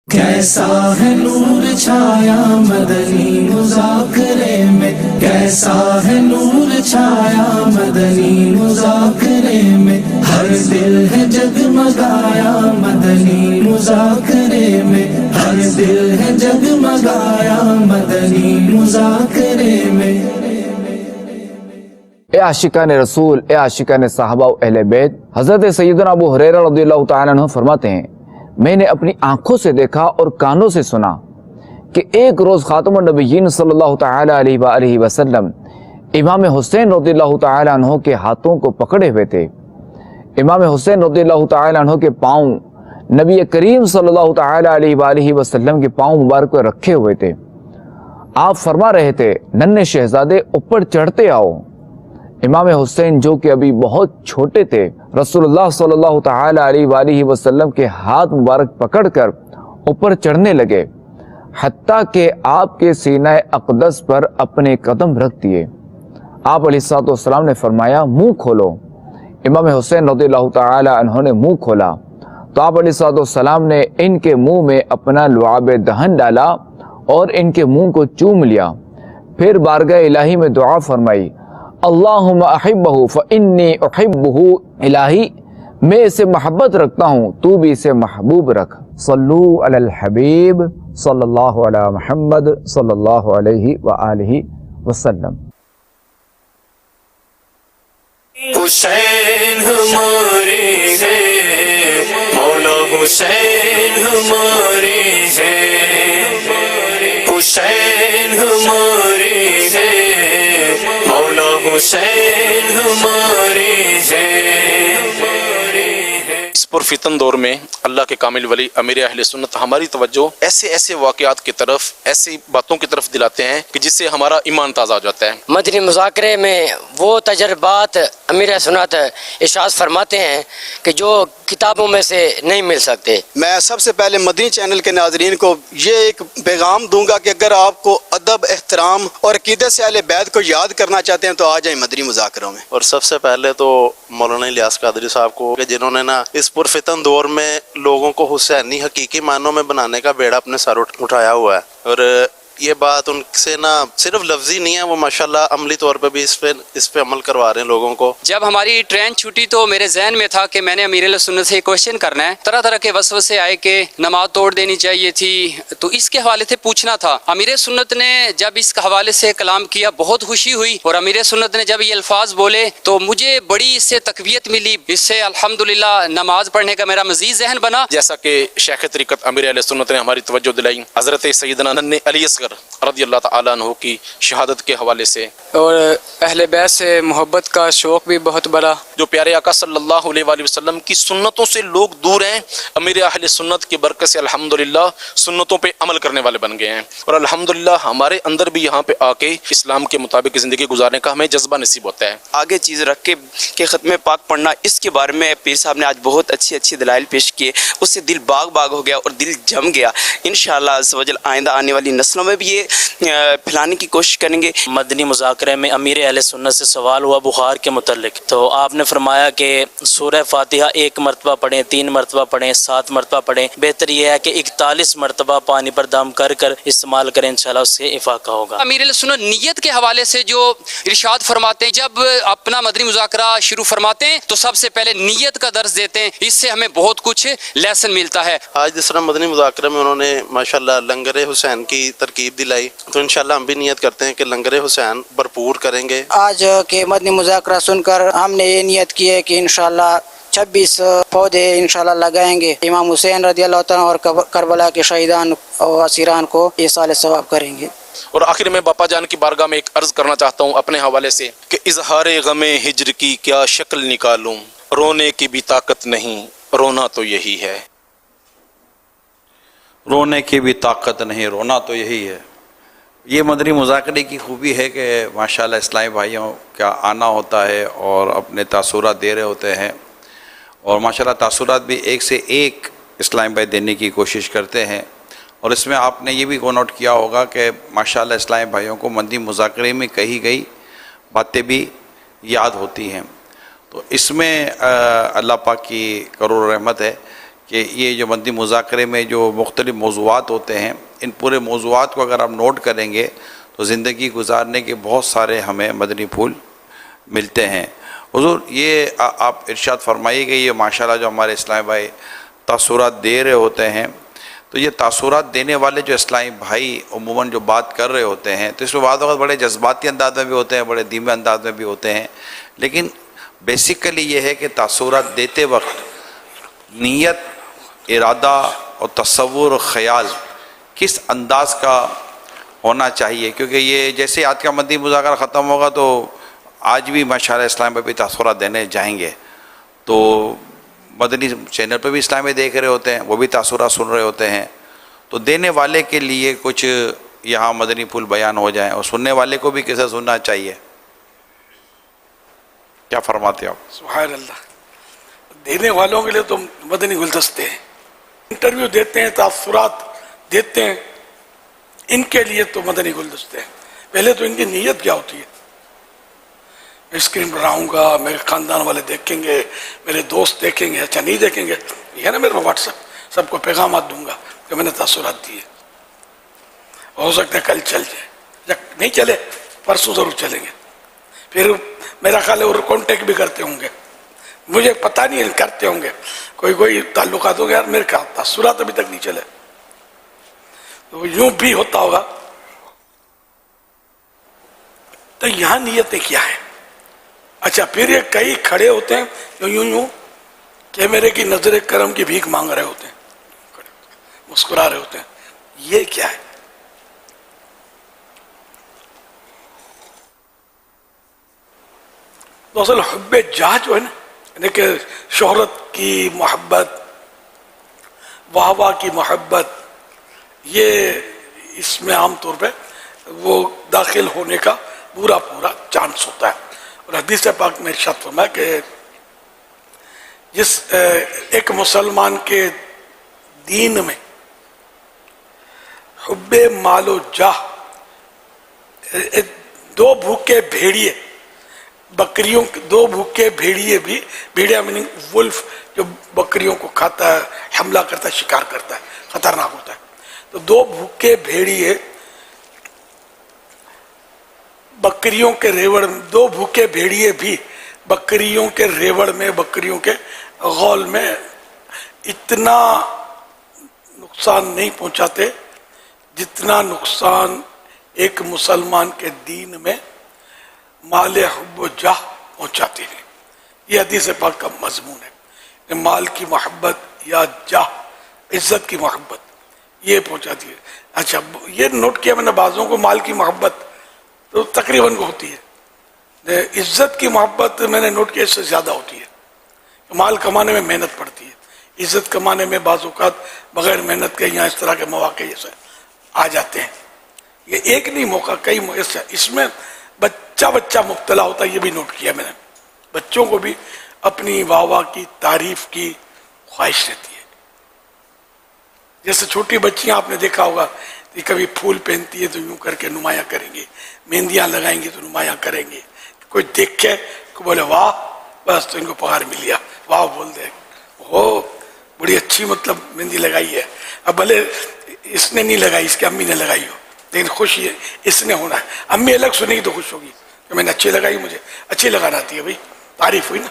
کیسا ہے نور چھایا مدنی مذاکرے میں، کیسا ہے نور چھایا مدنی مذاکرے میں، ہر دل ہے جگمگایا مدنی مذاکرے میں، ہر دل ہے جگمگایا مدنی مذاکرے میں۔ اے عاشقان رسول، اے عاشقان صحابہ و اہل بیت، حضرت سیدنا ابو ہریرہ رضی اللہ تعالیٰ عنہ فرماتے ہیں، میں نے اپنی آنکھوں سے دیکھا اور کانوں سے سنا کہ ایک روز خاتم النبیین صلی اللہ تعالیٰ علیہ وآلہ وسلم امام حسین رضی اللہ تعالیٰ عنہ کے ہاتھوں کو پکڑے ہوئے تھے۔ امام حسین رضی اللہ تعالیٰ عنہ کے پاؤں نبی کریم صلی اللہ تعالیٰ علیہ وآلہ وسلم کے پاؤں مبارک پر رکھے ہوئے تھے۔ آپ فرما رہے تھے، ننھے شہزادے اوپر چڑھتے آؤ۔ امام حسین جو کہ ابھی بہت چھوٹے تھے، رسول اللہ صلی اللہ تعالی علیہ وآلہ وسلم کے ہاتھ مبارک پکڑ کر اوپر چڑھنے لگے، حتیٰ کہ آپ کے سینہ اقدس پر اپنے قدم رکھ دیے۔ آپ علیہ الصلوۃ والسلام نے فرمایا، منہ کھولو۔ امام حسین رضی اللہ تعالی عنہ نے منہ کھولا تو آپ علیہ الصلوۃ والسلام نے ان کے منہ میں اپنا لعاب دہن ڈالا اور ان کے منہ کو چوم لیا، پھر بارگاہ الہی میں دعا فرمائی، اللہم احبہ فانی احبہ، الہی میں اسے محبت رکھتا ہوں، تو بھی اسے محبوب رکھ۔ صلو علی الحبیب صلی اللہ علی محمد صلی اللہ علیہ وآلہ وسلم۔ حسین ہمارے ہیں، مولا حسین ہمارے ہیں، حسین ہمارے ہیں، مولا حسین ہمارے ہیں۔ اس پرفتن دور میں اللہ کے کامل ولی امیر اہل سنت ہماری توجہ ایسے واقعات کی طرف، ایسی باتوں کی طرف دلاتے ہیں کہ جس سے ہمارا ایمان تازہ ہو جاتا ہے۔ مدنی مذاکرے میں وہ تجربات امیر سنت ارشاد فرماتے ہیں کہ جو کتابوں میں سے نہیں مل سکتے۔ میں سب سے پہلے مدنی چینل کے ناظرین کو یہ ایک پیغام دوں گا کہ اگر آپ کو ادب، احترام اور عقیدت سے اہل بیت کو یاد کرنا چاہتے ہیں تو آ جائیں مدنی مذاکروں میں۔ اور سب سے پہلے تو مولانا الیاس قادری صاحب کو، کہ جنہوں نے نا اس پرفتن دور میں لوگوں کو حسینی حقیقی معنوں میں بنانے کا بیڑا اپنے سر اٹھایا ہوا ہے، اور یہ بات ان سے نہ صرف لفظی نہیں ہے، وہ ماشاءاللہ عملی طور پہ بھی اس پہ عمل کروا رہے ہیں لوگوں کو۔ جب ہماری ٹرین چھوٹی تو میرے ذہن میں تھا کہ میں نے امیر علیہ سنت سے ایک کوشچن کرنا ہے۔ طرح طرح کے وسوسے آئے کہ نماز توڑ دینی چاہیے تھی، تو اس کے حوالے سے پوچھنا تھا۔ امیر سنت نے جب اس کے حوالے سے کلام کیا بہت خوشی ہوئی، اور امیر سنت نے جب یہ الفاظ بولے تو مجھے بڑی اس سے تقویت ملی، اس سے الحمدللہ نماز پڑھنے کا میرا مزید ذہن بنا۔ جیسا کہ شیخ طریقت امیر علیہ سنت نے ہماری توجہ دلائی حضرت سیدنا ننھے علی اصغر رضی اللہ تعالیٰ عنہ کی شہادت کے حوالے سے، اور اہل بیت سے محبت کا شوق بھی بہت بڑا۔ جو پیارے آقا صلی اللہ علیہ وآلہ وسلم کی سنتوں سے لوگ دور ہیں، امیر اہل سنت کی برکت سے الحمدللہ سنتوں پہ عمل کرنے والے بن گئے ہیں، اور الحمدللہ ہمارے اندر بھی یہاں پہ آ کے اسلام کے مطابق زندگی گزارنے کا ہمیں جذبہ نصیب ہوتا ہے۔ آگے چیز رکھ کے ختم پاک پڑھنا، اس کے بارے میں پیر صاحب نے آج بہت اچھی دلائل پیش کیے، اس سے دل باغ ہو گیا اور دل جم گیا۔ انشاءاللہ عز و جل آئندہ آنے والی نسلوں میں بھی یہ پھیلانے کی کوشش کریں گے۔ مدنی مذاکرے میں امیر اہل سنت سے سوال ہوا بخار کے متعلق، تو آپ نے فرمایا کہ سورہ فاتحہ 1 مرتبہ پڑھیں، 3 مرتبہ پڑھیں، 7 مرتبہ پڑھیں، بہتر یہ ہے کہ 41 مرتبہ پانی پر دم کر استعمال کریں، انشاءاللہ اس سے افاقہ ہوگا۔ امیر علیہ سنت نیت کے حوالے سے جو ارشاد فرماتے ہیں، جب اپنا مدنی مذاکرہ شروع فرماتے ہیں تو سب سے پہلے نیت کا درس دیتے ہیں، اس سے ہمیں بہت کچھ لیسن ملتا ہے۔ آج جس طرح مدنی مذاکرے میں انہوں نے ماشاءاللہ لنگر حسین کی ترکیب دلائی، تو انشاءاللہ ہم بھی نیت کرتے ہیں کہ لنگر حسین بھرپور کریں گے۔ آج کے مدنی مذاکرہ سن کر ہم نے یہ نیت کی ہے کہ انشاءاللہ 26 پودے انشاءاللہ لگائیں گے، امام حسین رضی اللہ تعالیٰ اور کربلا کے شہیدان اور اسیران کو یہ سال ثواب کریں گے۔ اور آخر میں باپا جان کی بارگاہ میں ایک عرض کرنا چاہتا ہوں اپنے حوالے سے کہ اظہار غم ہجر کی کیا شکل نکالوں، رونے کی بھی طاقت نہیں، رونا تو یہی ہے۔ رونے کی بھی طاقت نہیں، رونا تو یہی ہے۔ یہ مدنی مذاکرے کی خوبی ہے کہ ماشاءاللہ اسلامی بھائیوں کا آنا ہوتا ہے اور اپنے تاثرات دے رہے ہوتے ہیں، اور ماشاءاللہ تاثرات بھی ایک سے ایک اسلامی بھائی دینے کی کوشش کرتے ہیں۔ اور اس میں آپ نے یہ بھی نوٹ کیا ہوگا کہ ماشاءاللہ اسلامی بھائیوں کو مدنی مذاکرے میں کہی گئی باتیں بھی یاد ہوتی ہیں۔ تو اس میں اللہ پاک کی کروڑ رحمت ہے کہ یہ جو مدنی مذاکرے میں جو مختلف موضوعات ہوتے ہیں، ان پورے موضوعات کو اگر آپ نوٹ کریں گے تو زندگی گزارنے کے بہت سارے ہمیں مدنی پھول ملتے ہیں۔ حضور یہ آپ ارشاد فرمائیے کہ یہ ماشاءاللہ جو ہمارے اسلامی بھائی تاثرات دے رہے ہوتے ہیں، تو یہ تاثرات دینے والے جو اسلامی بھائی عموماً جو بات کر رہے ہوتے ہیں تو اس میں بعض اوقات بڑے جذباتی انداز میں بھی ہوتے ہیں، بڑے دھیمے انداز میں بھی ہوتے ہیں، لیکن بیسیکلی یہ ہے کہ تاثرات دیتے وقت نیت، ارادہ اور تصور اور خیال کس انداز کا ہونا چاہیے، کیونکہ یہ جیسے آج کا مدنی مذاکرہ ختم ہوگا تو آج بھی ماشاءاللہ اسلام پہ بھی تاثرات دینے جائیں گے، تو مدنی چینل پہ بھی اسلامی دیکھ رہے ہوتے ہیں، وہ بھی تاثرات سن رہے ہوتے ہیں، تو دینے والے کے لیے کچھ یہاں مدنی پھول بیان ہو جائیں اور سننے والے کو بھی کیسے سننا چاہیے، کیا فرماتے ہیں آپ؟ سبحان اللہ۔ دینے والوں کے لیے تو مدنی گلدستے ہیں، انٹرویو دیتے ہیں، تاثرات دیتے ہیں، ان کے لیے تو مدنی گلدستے ہیں۔ پہلے تو ان کی نیت کیا ہوتی ہے؟ میں اسکرین پر آؤں گا، میرے خاندان والے دیکھیں گے، میرے دوست دیکھیں گے، اچھا نہیں دیکھیں گے، یہ ہے نا میرے واٹس ایپ، سب کو پیغامات دوں گا کہ میں نے تاثرات دیے، ہو سکتا ہے کل چل جائے، جب نہیں چلے پرسوں ضرور چلیں گے، پھر میرا خیال ہے وہ کانٹیکٹ بھی کرتے ہوں گے، مجھے پتہ نہیں کرتے ہوں گے، کوئی تعلقات ہو گیا، میرے تاثرات ابھی تک نہیں چلے، تو یوں بھی ہوتا ہوگا۔ تو یہاں نیتیں کیا ہے؟ اچھا پھر یہ کئی کھڑے ہوتے ہیں یوں کہ میرے کی نظر کرم کی بھیک مانگ رہے ہوتے ہیں، مسکرا رہے ہوتے ہیں، یہ کیا ہے؟ تو اصل حب جاہ جو ہے نا، یعنی کہ شہرت کی محبت، واہ واہ کی محبت، یہ اس میں عام طور پہ وہ داخل ہونے کا پورا چانس ہوتا ہے۔ اور حدیث پاک میں ارشاد فرمایا کہ جس ایک مسلمان کے دین میں حب مال و جاہ، دو بھوکے بھیڑیے بکریوں، دو بھوکے بھیڑیے بھی، بھیڑیا میننگ ولف جو بکریوں کو کھاتا ہے، حملہ کرتا ہے، شکار کرتا ہے، خطرناک ہوتا ہے، تو دو بھوکے بھیڑیے بکریوں کے ریوڑ میں، دو بھوکے بھیڑیے بھی بکریوں کے ریوڑ میں، بکریوں کے غول میں اتنا نقصان نہیں پہنچاتے جتنا نقصان ایک مسلمان کے دین میں مال حب و جاہ پہنچاتے ہیں۔ یہ حدیث پاک کا مضمون ہے کہ مال کی محبت یا جاہ، عزت کی محبت یہ پہنچاتی ہے۔ اچھا یہ نوٹ کیا میں نے، بعضوں کو مال کی محبت تو تقریباً کو ہوتی ہے، عزت کی محبت میں نے نوٹ کیا اس سے زیادہ ہوتی ہے۔ مال کمانے میں محنت پڑتی ہے، عزت کمانے میں بعض اوقات بغیر محنت کے یہاں اس طرح کے مواقع جیسے آ جاتے ہیں۔ یہ ایک نہیں موقع، کئی موقع، اس میں بچہ مبتلا ہوتا ہے، یہ بھی نوٹ کیا میں نے۔ بچوں کو بھی اپنی واہ واہ کی، تعریف کی خواہش رہتی ہے۔ جیسے چھوٹی بچیاں آپ نے دیکھا ہوگا کہ کبھی پھول پہنتی ہے تو یوں کر کے نمایاں کریں گے، مہندیاں لگائیں گے تو نمایاں کریں گے، کوئی دیکھے کو بولے واہ، بس تو ان کو پگار مل گیا، واہ بول دے، وہ بڑی اچھی مطلب مہندی لگائی ہے، اب بھلے اس نے نہیں لگائی، اس کی امی نے لگائی ہو، لیکن خوش یہ اس نے ہونا ہے۔ امی الگ سنے گی تو خوش ہوگی کہ میں نے اچھی لگائی، مجھے اچھی لگانا آتی ہے، بھائی تعریف ہوئی نا۔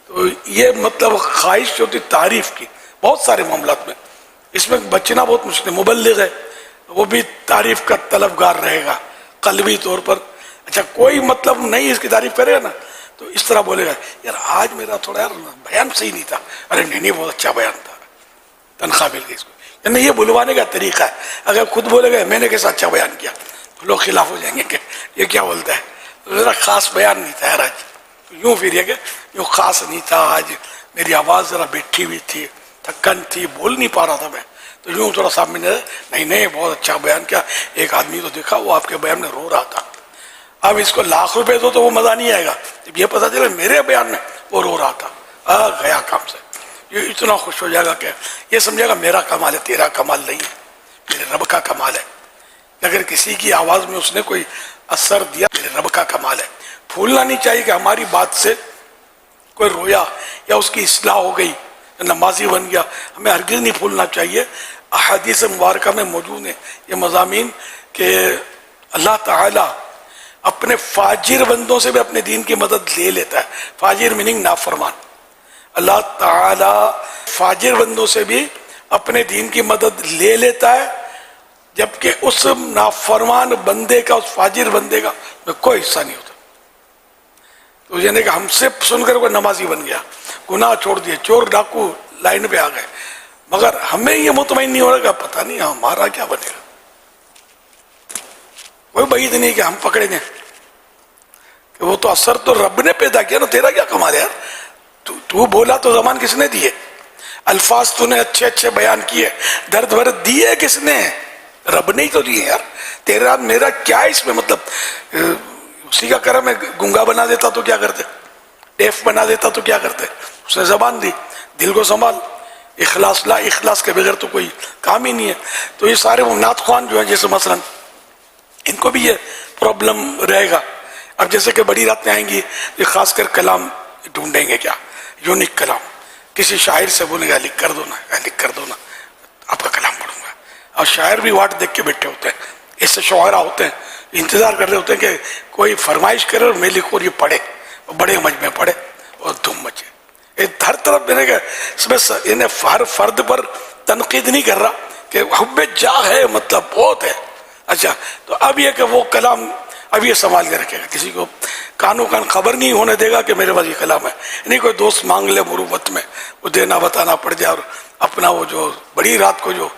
تو یہ مطلب خواہش ہوتی تعریف کی بہت سارے معاملات میں، اس میں بچنا بہت مشکل ہے۔ مبلغ ہے وہ بھی تعریف کا طلبگار رہے گا قلبی طور پر، اچھا کوئی مطلب نہیں اس کی تعریف کرے گا نا تو اس طرح بولے گا یار آج میرا تھوڑا یار بیان صحیح نہیں تھا، ارے نہیں بہت اچھا بیان تھا، تنخواہ مل گئی اس کو، یعنی یہ بلوانے کا طریقہ ہے۔ اگر خود بولے گا میں نے کیسا اچھا بیان کیا تو لوگ خلاف ہو جائیں گے کہ یہ کیا بولتا ہے، ذرا خاص بیان نہیں تھا یار آج، یوں پھر یہ کہ یوں خاص نہیں تھا آج، میری آواز ذرا بیٹھی ہوئی تھی، تھکن تھی، بول نہیں پا رہا تھا میں، تو یوں تھوڑا سامنے نہیں بہت اچھا بیان کیا۔ ایک آدمی تو دیکھا وہ آپ کے بیان میں رو رہا تھا، اب اس کو لاکھ روپے دو تو وہ مزہ نہیں آئے گا، جب یہ پتا چلے میرے بیان میں وہ رو رہا تھا، گیا کام سے، یہ اتنا خوش ہو جائے گا کہ یہ سمجھے گا میرا کمال ہے، تیرا کمال نہیں ہے، میرے رب کا کمال ہے۔ اگر کسی کی آواز میں اس نے کوئی اثر دیا، میرے رب کا کمال ہے۔ پھولنا نہیں چاہیے کہ ہماری بات سے کوئی رویا یا اس کی اصلاح ہو گئی نمازی بن گیا. ہمیں ہرگز نہیں بھولنا چاہیے. احادیث مبارکہ میں موجود ہیں یہ مضامین کہ اللہ تعالیٰ اپنے فاجر بندوں سے بھی اپنے دین کی مدد لے لیتا ہے. فاجر میننگ نافرمان. اللہ تعالیٰ فاجر بندوں سے بھی اپنے دین کی مدد لے لیتا ہے، جبکہ اس نافرمان بندے کا، اس فاجر بندے کا کوئی حصہ نہیں ہوتا. تو یعنی کہ ہم سے سن کر کوئی نمازی بن گیا، گناہ چھوڑ دیے، چور ڈاکو لائن پہ آ گئے، مگر ہمیں یہ مطمئن نہیں ہو رہا کہ پتہ نہیں ہمارا کیا بنے گا. کوئی بعید نہیں کہ ہم پکڑے گئے کہ وہ تو اثر تو رب نے پیدا کیا نا، تیرا کیا کمال ہے یار. تو بولا تو زبان کس نے دی ہے؟ الفاظ تو نے اچھے اچھے بیان کیے، درد ورد دیے کس نے؟ رب نے ہی تو دیے یار. تیرا میرا کیا ہے اس میں مطلب؟ اسی کا کرم ہے. گنگا بنا دیتا تو کیا کرتے؟ ڈیف بنا دیتا تو کیا کرتے؟ اس نے زبان دی. دل کو سنبھال. اخلاص لا، اخلاص کے بغیر تو کوئی کام ہی نہیں ہے. تو یہ سارے نعت خوان جو ہیں جیسے مثلا ان کو بھی یہ پرابلم رہے گا. اب جیسے کہ بڑی رات میں آئیں گی یہ خاص کر کلام ڈھونڈیں گے، کیا یونیک کلام. کسی شاعر سے بولیں گے لکھ کر دو نا، لکھ کر دو نا، آپ کا کلام پڑھوں گا. اور شاعر بھی واٹ دیکھ کے بیٹھے ہوتے ہیں. اس سے شعراء ہوتے ہیں انتظار کر رہے ہوتے ہیں کہ کوئی فرمائش کرے اور میں لکھوں اور یہ پڑھے، اور بڑے مجمع پڑھے اور دھوم مچے. ہر طرف دینے گا. اس میں انہیں ہر فرد پر تنقید نہیں کر رہا کہ حب جاہ ہے، مطلب بہت ہے. اچھا تو اب یہ کہ وہ کلام اب یہ سنبھال کے رکھے گا، کسی کو کانوں کان خبر نہیں ہونے دے گا کہ میرے پاس یہ کلام ہے. نہیں کوئی دوست مانگ لے مروت میں، وہ دینا بتانا پڑ جائے، اور اپنا وہ جو بڑی رات کو جو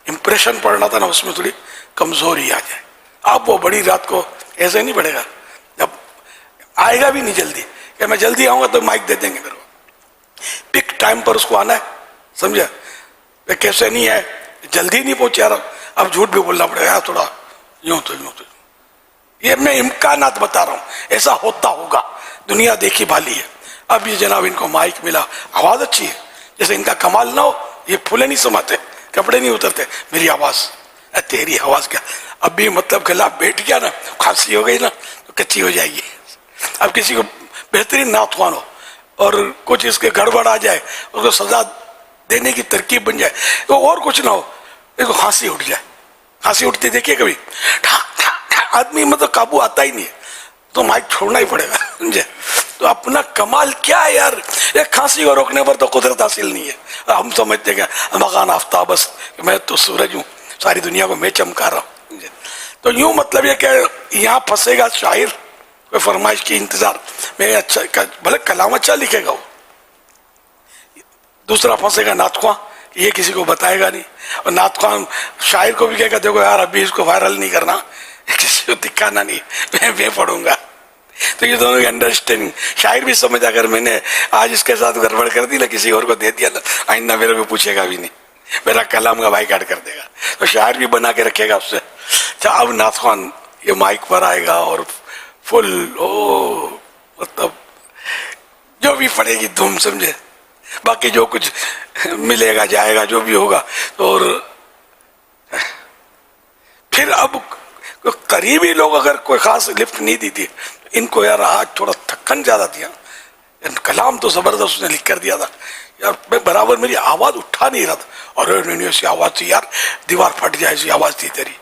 امپریشن پڑنا تھا نا اس میں تھوڑی کمزوری آ جائے. اب وہ بڑی رات کو ایسے نہیں پڑے گا، جب آئے گا بھی نہیں جلدی کہ میں جلدی آؤں گا تو مائک دے دیں گے میرے کو. پک ٹائم پر اس کو آنا ہے، سمجھا؟ کیسے نہیں ہے، جلدی نہیں پہنچا رہا. اب جھوٹ بھی بولنا پڑے گا تھوڑا، یوں تو یوں تو. یہ میں امکانات بتا رہا ہوں، ایسا ہوتا ہوگا. دنیا دیکھی بھالی ہے. اب یہ جناب ان کو مائک ملا، آواز اچھی ہے. جیسے ان کا کمال نہ ہو، یہ پھولے نہیں سماتے، کپڑے نہیں اترتے. میری آواز، تیری آواز کیا. اب بھی مطلب گلا بیٹھ گیا نا، کھانسی ہو گئی نا تو کچی ہو جائے گی. اب کسی کو بہترین نعت خوان ہو اور کچھ اس کے گڑبڑ آ جائے، اس کو سزا دینے کی ترکیب بن جائے، تو اور کچھ نہ ہو، اس کو کھانسی اٹھ جائے. کھانسی اٹھتی دیکھیے کبھی، آدمی مطلب قابو آتا ہی نہیں ہے، تو مائک چھوڑنا ہی پڑے گا. سمجھے؟ تو اپنا کمال کیا ہے یار؟ ایک کھانسی کو روکنے پر تو قدرت حاصل نہیں ہے. ہم سمجھتے ہیں کہ مکان آفتاب، میں تو سورج ہوں، ساری دنیا کو میں چمکا رہا ہوں. تو یوں مطلب یہ کہ یہاں پھنسے گا شاعر کوئی فرمائش کی انتظار میں، اچھا بھلے کلام اچھا لکھے گا وہ. دوسرا پھنسے گا نعت خواں، یہ کسی کو بتائے گا نہیں. اور نعت خواں شاعر کو بھی کہے گا دیکھو یار ابھی اس کو وائرل نہیں کرنا، کسی کو دکھانا نہیں، میں پڑھوں گا. تو یہ دونوں کی انڈرسٹینڈنگ. شاعر بھی سمجھا اگر میں نے آج اس کے ساتھ گڑبڑ کر دی نا، کسی اور کو دے دیا نا، آئندہ میرے کو پوچھے گا بھی نہیں، میرا کلام کا بائیکاٹ کر دے گا. تو شاعر بھی بنا کے رکھے گا اس سے. اچھا اب نعت خوان یہ مائک پر آئے گا اور فل مطلب جو بھی پڑے گی دھوم، سمجھے؟ باقی جو کچھ ملے گا جائے گا جو بھی ہوگا. اور پھر اب قریبی لوگ اگر کوئی خاص لفٹ نہیں دی تھی، ان کو یار آج تھوڑا تھکن زیادہ دیا، کلام تو زبردست اس نے لکھ کر دیا تھا یار، میں برابر میری آواز اٹھا نہیں رہا تھا، اور ایسی آواز تھی یار دیوار پھٹ جائے ایسی آواز تھی تیری.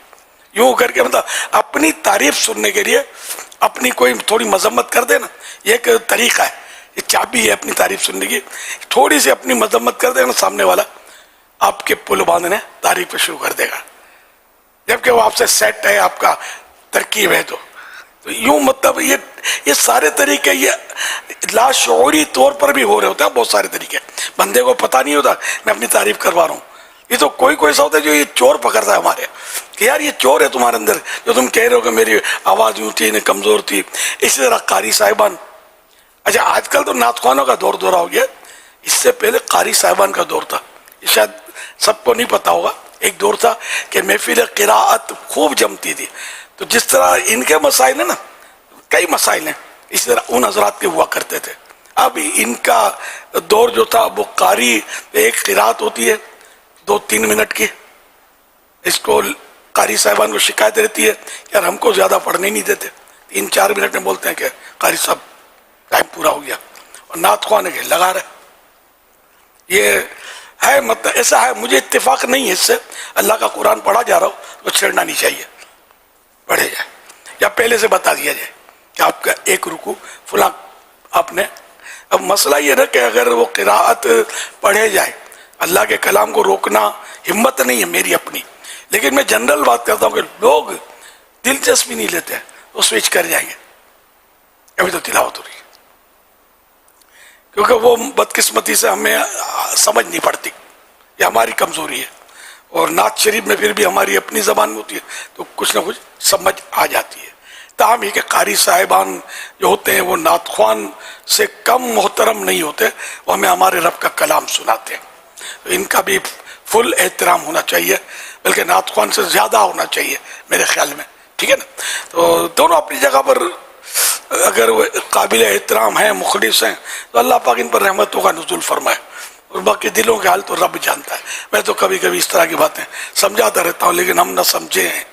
یوں کر کے مطلب اپنی تعریف سننے کے لیے اپنی کوئی تھوڑی مذمت کر دے نا، یہ ایک طریقہ ہے، یہ چابی ہے اپنی تعریف سننے کی. تھوڑی سی اپنی مذمت کر دے نا، سامنے والا آپ کے پل باندھنے تعریف پہ شروع کر دے گا، جبکہ وہ آپ سے سیٹ ہے، آپ کا ترکیب ہے. تو یوں مطلب یہ سارے طریقے یہ لاشعوری طور پر بھی ہو رہے ہوتے ہیں. بہت سارے طریقے بندے کو پتہ نہیں ہوتا میں اپنی تعریف کروا رہا ہوں. یہ تو کوئی ایسا ہوتا ہے جو یہ چور پکڑتا ہے ہمارے کہ یار یہ چور ہے تمہارے اندر، جو تم کہہ رہے ہو کہ میری آواز یوں تھی، کمزور تھی. اسی طرح قاری صاحبان. اچھا آج کل تو نعت خوانوں کا دور دورہ ہو گیا، اس سے پہلے قاری صاحبان کا دور تھا. یہ شاید سب کو نہیں پتا ہوگا. ایک دور تھا کہ محفل قراءت خوب جمتی تھی. تو جس طرح ان کے مسائل ہیں نا، کئی مسائل ہیں، اس طرح ان حضرات کے ہوا کرتے تھے. اب ان کا دور جو تھا وہ قاری، ایک قراءت ہوتی ہے 2-3 منٹ کی، اس کو قاری صاحبان کو شکایت رہتی ہے یار ہم کو زیادہ پڑھنے نہیں دیتے، 3-4 منٹ میں بولتے ہیں کہ قاری صاحب ٹائم پورا ہو گیا، اور نعت خواہ نے کہ لگا رہے. یہ ہے مطلب ایسا ہے, مجھے اتفاق نہیں ہے اس سے. اللہ کا قرآن پڑھا جا رہا ہو تو چھیڑنا نہیں چاہیے, پڑھے جائے یا پہلے سے بتا دیا جائے کہ آپ کا ایک رکوع فلاں آپ نے. اب مسئلہ یہ نا کہ اگر وہ قراءت پڑھے جائے, اللہ کے کلام کو روکنا ہمت نہیں ہے میری اپنی, لیکن میں جنرل بات کرتا ہوں کہ لوگ دلچسپی نہیں لیتے وہ سوئچ کر جائیں گے, ابھی تو تلاوت ہو رہی ہے, کیونکہ وہ بدقسمتی سے ہمیں سمجھ نہیں پڑتی, یہ ہماری کمزوری ہے. اور نعت شریف میں پھر بھی ہماری اپنی زبان میں ہوتی ہے تو کچھ نہ کچھ سمجھ آ جاتی ہے. تاہم یہ کہ قاری صاحبان جو ہوتے ہیں وہ نعت خوان سے کم محترم نہیں ہوتے, وہ ہمیں ہمارے رب کا کلام سناتے ہیں, تو ان کا بھی فل احترام ہونا چاہیے, بلکہ نعت خوان سے زیادہ ہونا چاہیے میرے خیال میں, ٹھیک ہے نا. تو دونوں اپنی جگہ پر اگر وہ قابل احترام ہیں, مخلص ہیں, تو اللہ پاک ان پر رحمتوں کا نزول فرمائے, اور باقی دلوں کے حال تو رب جانتا ہے. میں تو کبھی کبھی اس طرح کی باتیں سمجھاتا رہتا ہوں, لیکن ہم نہ سمجھے ہیں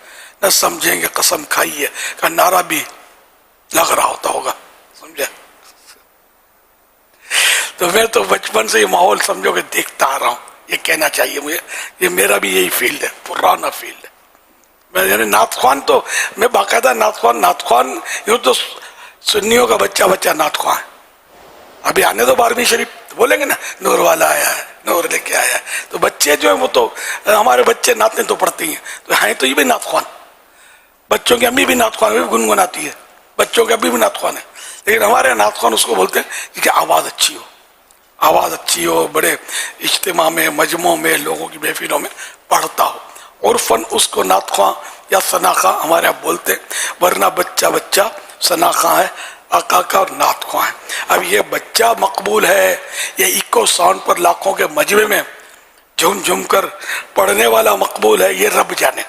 نہ سمجھیں گے, قسم کھائی ہے کا نعرہ بھی لگ رہا ہوتا ہوگا, سمجھے. تو میں تو بچپن سے یہ ماحول سمجھو کہ دیکھتا آ رہا ہوں, یہ کہنا چاہیے مجھے, یہ میرا بھی یہی فیلڈ ہے, پرانا فیلڈ ہے. میں یعنی نعت خوان تو میں باقاعدہ نعت خوان یوں تو سنیوں کا بچہ نعت خوان ہے. ابھی آنے دو 12ویں شریف, تو بولیں گے نا نور والا آیا ہے, نور لے کے آیا ہے, تو بچے جو ہیں وہ تو ہمارے بچے نعتیں تو پڑھتی ہیں, تو ہیں تو یہ بھی نعت خوان. بچوں کی امی بھی نعت خوان, بھی گنگناتی ہے, بچوں کے ابھی بھی نعت خوان ہے, لیکن ہمارے نعت خوان اس کو بولتے ہیں کہ آواز اچھی ہو, آواز اچھی ہو, بڑے اجتماع میں, مجمعوں میں, لوگوں کی محفلوں میں پڑھتا ہو. عرفاً اس کو نعت خواں یا ثنا خواں ہمارے یہاں بولتے ہیں, ورنہ بچہ ثنا خواں ہے, آقا کا اور نعت خواں ہے. اب یہ بچہ مقبول ہے, یہ ایکو ساؤنڈ پر لاکھوں کے مجمع میں جھم کر پڑھنے والا مقبول ہے, یہ رب جانے.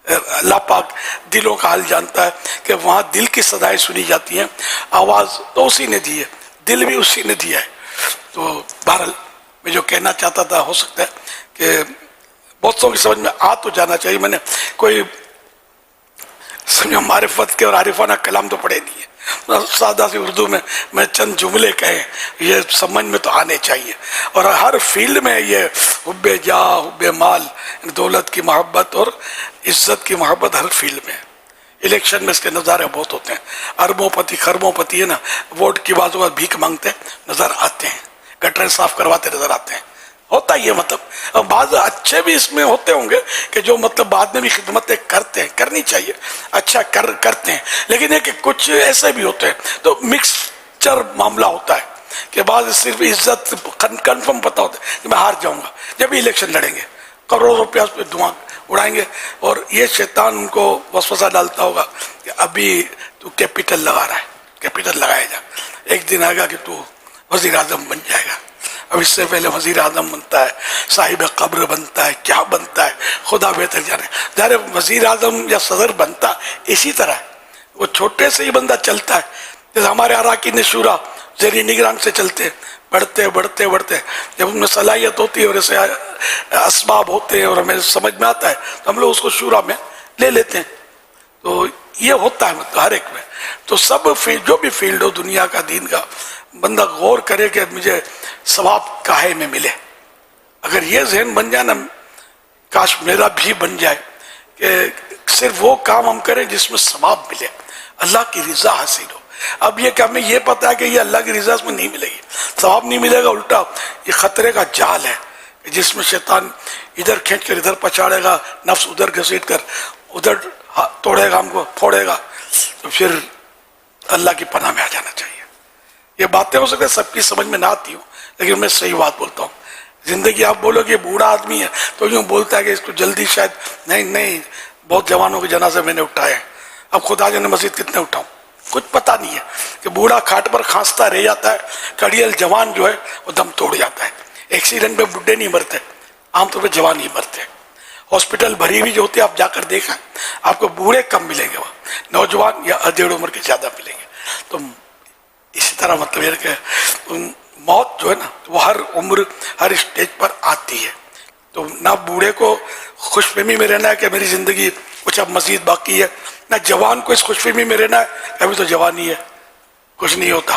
اللہ پاک دلوں کا حال جانتا ہے کہ وہاں دل کی صدائیں سنی جاتی ہیں, آواز تو اسی نے دی ہے, دل بھی اسی نے دیا ہے. تو بہرحال میں جو کہنا چاہتا تھا, ہو سکتا ہے کہ بہت سو کی سمجھ میں آ تو جانا چاہیے. میں نے کوئی سمجھو معرفت کے اور عارفانہ کلام تو پڑھے نہیں ہے, سادہ سی اردو میں چند جملے کہیں, یہ سمجھ میں تو آنے چاہیے. اور ہر فیلڈ میں یہ حب جاہ, حب مال, دولت کی محبت اور عزت کی محبت ہر فیلڈ میں. الیکشن میں اس کے نظارے بہت ہوتے ہیں, اربوں پتی خربوں پتی ہے نا, ووٹ کی بازو بات بھیک مانگتے نظر آتے ہیں, گٹریں صاف کرواتے نظر آتے ہیں. ہوتا ہی ہے مطلب. بعض اچھے بھی اس میں ہوتے ہوں گے کہ جو مطلب بعد میں بھی خدمتیں کرتے ہیں, کرنی چاہیے, اچھا کرتے ہیں, لیکن یہ کہ کچھ ایسے بھی ہوتے ہیں تو مکسچر معاملہ ہوتا ہے کہ بعض صرف عزت کنفرم پتہ ہوتا ہے کہ میں ہار جاؤں گا, جب الیکشن لڑیں گے کروڑوں روپیہ اس پہ دھواں اڑائیں گے, اور یہ شیطان ان کو وسوسہ ڈالتا ہوگا کہ ابھی تو کیپٹل لگا رہا ہے, کیپٹل لگایا جا, ایک دن آئے گا کہ تو وزیر اعظم بن جائے گا. اب اس سے پہلے وزیر اعظم بنتا ہے, صاحب قبر بنتا ہے, کیا بنتا ہے خدا بہتر جانے. ظاہر وزیر اعظم یا صدر بنتا اسی طرح ہے, وہ چھوٹے سے ہی بندہ چلتا ہے. جیسے ہمارے اراکین شورا زیر نگران سے چلتے ہیں, بڑھتے جب ان میں صلاحیت ہوتی ہے اور ایسے اسباب ہوتے ہیں اور ہمیں سمجھ میں آتا ہے تو ہم لوگ اس کو شورا میں لے لیتے ہیں. تو یہ ہوتا ہے مطلب ہر ایک میں. تو سب جو بھی فیلڈ ہو دنیا کا, دین کا, بندہ غور کرے کہ مجھے ثواب کاہے میں ملے. اگر یہ ذہن بن جائے نا, کاش میرا بھی بن جائے کہ صرف وہ کام ہم کریں جس میں ثواب ملے, اللہ کی رضا حاصل ہو. اب یہ کہ ہمیں یہ پتا ہے کہ یہ اللہ کی رضا اس میں نہیں ملے گی, ثواب نہیں ملے گا, الٹا یہ خطرے کا جال ہے جس میں شیطان ادھر کھینچ کر ادھر پچاڑے گا, نفس ادھر گھسیٹ کر ادھر توڑے گا, ہم کو پھوڑے گا. تو پھر اللہ کی پناہ میں آ جانا چاہیے. یہ باتیں ہو سکتے سب کی سمجھ میں نہ آتی ہوں, لیکن میں صحیح بات بولتا ہوں. زندگی آپ بولو کہ یہ بوڑھا آدمی ہے تو یوں بولتا ہے کہ اس کو جلدی شاید نہیں, بہت جوانوں کے جنازے میں نے اٹھائے, اب خدا جانے مزید کتنے اٹھاؤں, کچھ پتہ نہیں ہے کہ بوڑھا کھاٹ پر کھانستا رہ جاتا ہے, کڑیل جوان جو ہے وہ دم توڑ جاتا ہے. ایکسیڈنٹ میں بڈھے نہیں مرتے, عام طور پہ جوان ہی مرتے. ہاسپٹل بھری ہوئی جو ہوتی ہے, آپ جا کر دیکھیں, آپ کو بوڑھے کم ملیں گے, وہاں نوجوان یا ادھیڑ عمر کے زیادہ ملیں گے. تو اسی طرح مطلب یہ کہ موت جو ہے نا وہ ہر عمر ہر اسٹیج پر آتی ہے. تو نہ بوڑھے کو خوش فہمی میں رہنا ہے کہ میری زندگی کچھ اب مزید باقی ہے, نہ جوان کو اس خوش فہمی میں رہنا ہے کہ ابھی تو جوانی ہے, کچھ نہیں ہوتا.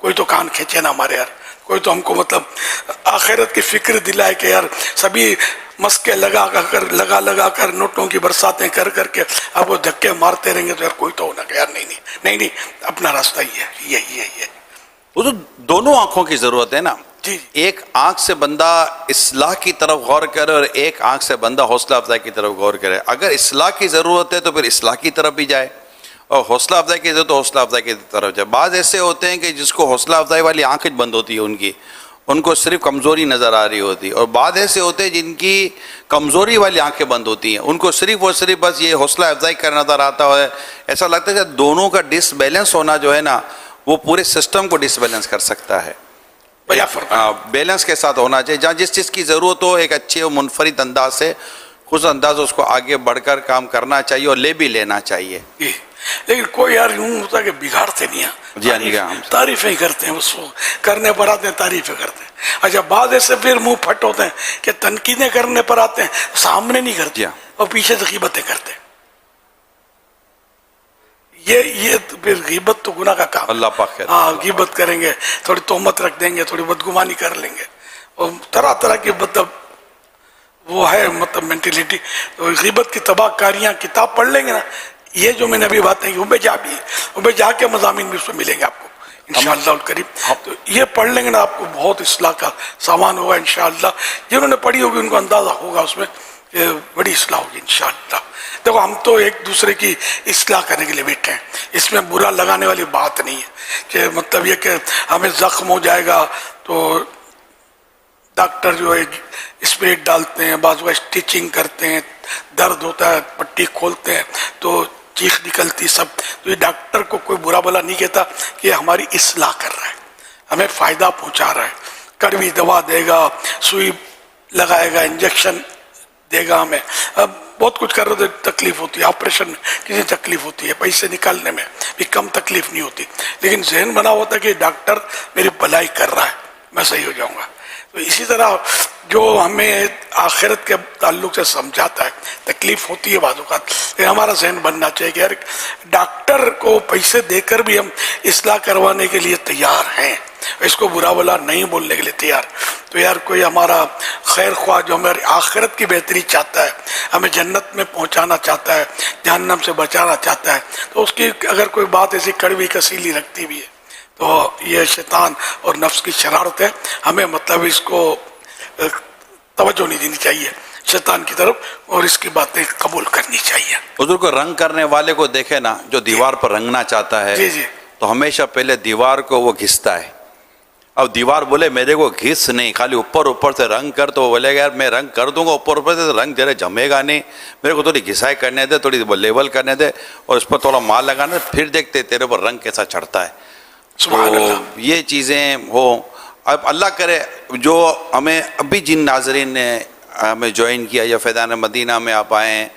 کوئی تو کان کھینچے نا ہمارے یار, کوئی تو ہم کو مطلب آخرت کی فکر دلائے کہ یار سبھی مسکے لگا کر نوٹوں کی برساتیں کر کے اب وہ دھکے مارتے رہیں گے تو یار کوئی تو ہونا کہ یار نہیں اپنا راستہ یہ ہے. وہ تو دونوں آنکھوں کی ضرورت ہے نا. جی ایک آنکھ سے بندہ اصلاح کی طرف غور کرے اور ایک آنکھ سے بندہ حوصلہ افزائی کی طرف غور کرے. اگر اصلاح کی ضرورت ہے تو پھر اصلاح کی طرف بھی جائے, اور حوصلہ افزائی کی ضرورت تو حوصلہ افزائی کی طرف جائے. بعض ایسے ہوتے ہیں کہ جس کو حوصلہ افزائی والی آنکھ بند ہوتی ہے, ان کو صرف کمزوری نظر آ رہی ہوتی ہے, اور بعض ایسے ہوتے ہیں جن کی کمزوری والی آنکھیں بند ہوتی ہیں, ان کو صرف اور صرف بس یہ حوصلہ افزائی کرنا نظر آتا ہے. ایسا لگتا ہے کہ دونوں کا ڈس بیلنس ہونا جو ہے نا وہ پورے سسٹم کو ڈس بیلنس کر سکتا ہے. بیلنس کے ساتھ ہونا چاہیے, جہاں جس چیز کی ضرورت ہو ایک اچھے اور منفرد انداز سے خود انداز اس کو آگے بڑھ کر کام کرنا چاہیے اور لے بھی لینا چاہیے. لیکن کوئی یار یوں ہوتا ہے کہ بگاڑتے نہیں ہیں, جی تعریفیں کرتے ہیں, اس کو کرنے پر آتے ہیں تعریفیں کرتے ہیں. اچھا بعض ایسے پھر منہ پھٹ ہوتے ہیں کہ تنقیدیں کرنے پر آتے ہیں, سامنے نہیں کرتے اور پیچھے سے غیبتیں کرتے ہیں. یہ پھر غیبت تو گناہ کا کام. اللہ پاک خیر. ہاں غیبت کریں گے, تھوڑی تہمت رکھ دیں گے, تھوڑی بدگمانی کر لیں گے, اور طرح طرح کی مطلب وہ ہے مطلب مینٹلٹی. غیبت کی تباہ کاریاں کتاب پڑھ لیں گے نا, یہ جو میں نے ابھی باتیں کی وہ جا کے مضامین بھی اس میں ملیں گے آپ کو انشاءاللہ الکریم. تو یہ پڑھ لیں گے نا آپ کو بہت اصلاح کا سامان ہوگا انشاءاللہ. جنہوں نے پڑھی ہوگی ان کو اندازہ ہوگا اس میں کہ بڑی اصلاح ہوگی انشاءاللہ. دیکھو ہم تو ایک دوسرے کی اصلاح کرنے کے لیے بیٹھے ہیں, اس میں برا لگانے والی بات نہیں ہے کہ مطلب یہ کہ ہمیں زخم ہو جائے گا تو ڈاکٹر جو ہے اسپریٹ ڈالتے ہیں, بعض وہ اسٹیچنگ کرتے ہیں, درد ہوتا ہے پٹی کھولتے ہیں تو چیخ نکلتی سب. تو یہ ڈاکٹر کو کوئی برا بلا نہیں کہتا کہ ہماری اصلاح کر رہا ہے, ہمیں فائدہ پہنچا رہا ہے. کڑوی دوا دے گا, سوئی لگائے گا, انجیکشن دے گا, ہمیں اب بہت کچھ کر رہے تھے, تکلیف ہوتی ہے آپریشن میں, کسی تکلیف ہوتی ہے, پیسے نکالنے میں بھی کم تکلیف نہیں ہوتی, لیکن ذہن بنا ہوتا ہے کہ ڈاکٹر میری بھلائی کر رہا ہے, میں صحیح ہو جاؤں گا. تو اسی طرح جو ہمیں آخرت کے تعلق سے سمجھاتا ہے, تکلیف ہوتی ہے بعض اوقات, لیکن ہمارا ذہن بننا چاہیے کہ یار ڈاکٹر کو پیسے دے کر بھی ہم اصلاح کروانے کے لیے تیار ہیں, اس کو برا بلا نہیں بولنے کے لیے تیار. تو یار کوئی ہمارا خیر خواہ جو ہماری آخرت کی بہتری چاہتا ہے, ہمیں جنت میں پہنچانا چاہتا ہے, جہنم سے بچانا چاہتا ہے, تو اس کی اگر کوئی بات ایسی کڑوی کسیلی رکھتی بھی ہے تو یہ شیطان اور نفس کی شرارت ہے. ہمیں مطلب اس کو توجہ نہیں دینی چاہیے شیطان کی طرف, اور اس کی باتیں قبول کرنی چاہیے. حضور کو رنگ کرنے والے کو دیکھے نا, جو دیوار پر رنگنا چاہتا ہے تو ہمیشہ پہلے دیوار کو وہ گھستا ہے. اب دیوار بولے میرے کو گھس نہیں, خالی اوپر سے رنگ کر, تو وہ بولے گا یار میں رنگ کر دوں گا اوپر سے, رنگ تیرے جمے گا نہیں, میرے کو تھوڑی گھسائی کرنے دے, تھوڑی لیول کرنے دے, اور اس پر تھوڑا مال لگانا, پھر دیکھتے تیرے پر رنگ کیسا چڑھتا ہے. سبحان اللہ. یہ چیزیں ہوں. اب اللہ کرے جو ہمیں ابھی جن ناظرین نے ہمیں جوائن کیا یا فیضان مدینہ میں آپ آئے ہیں,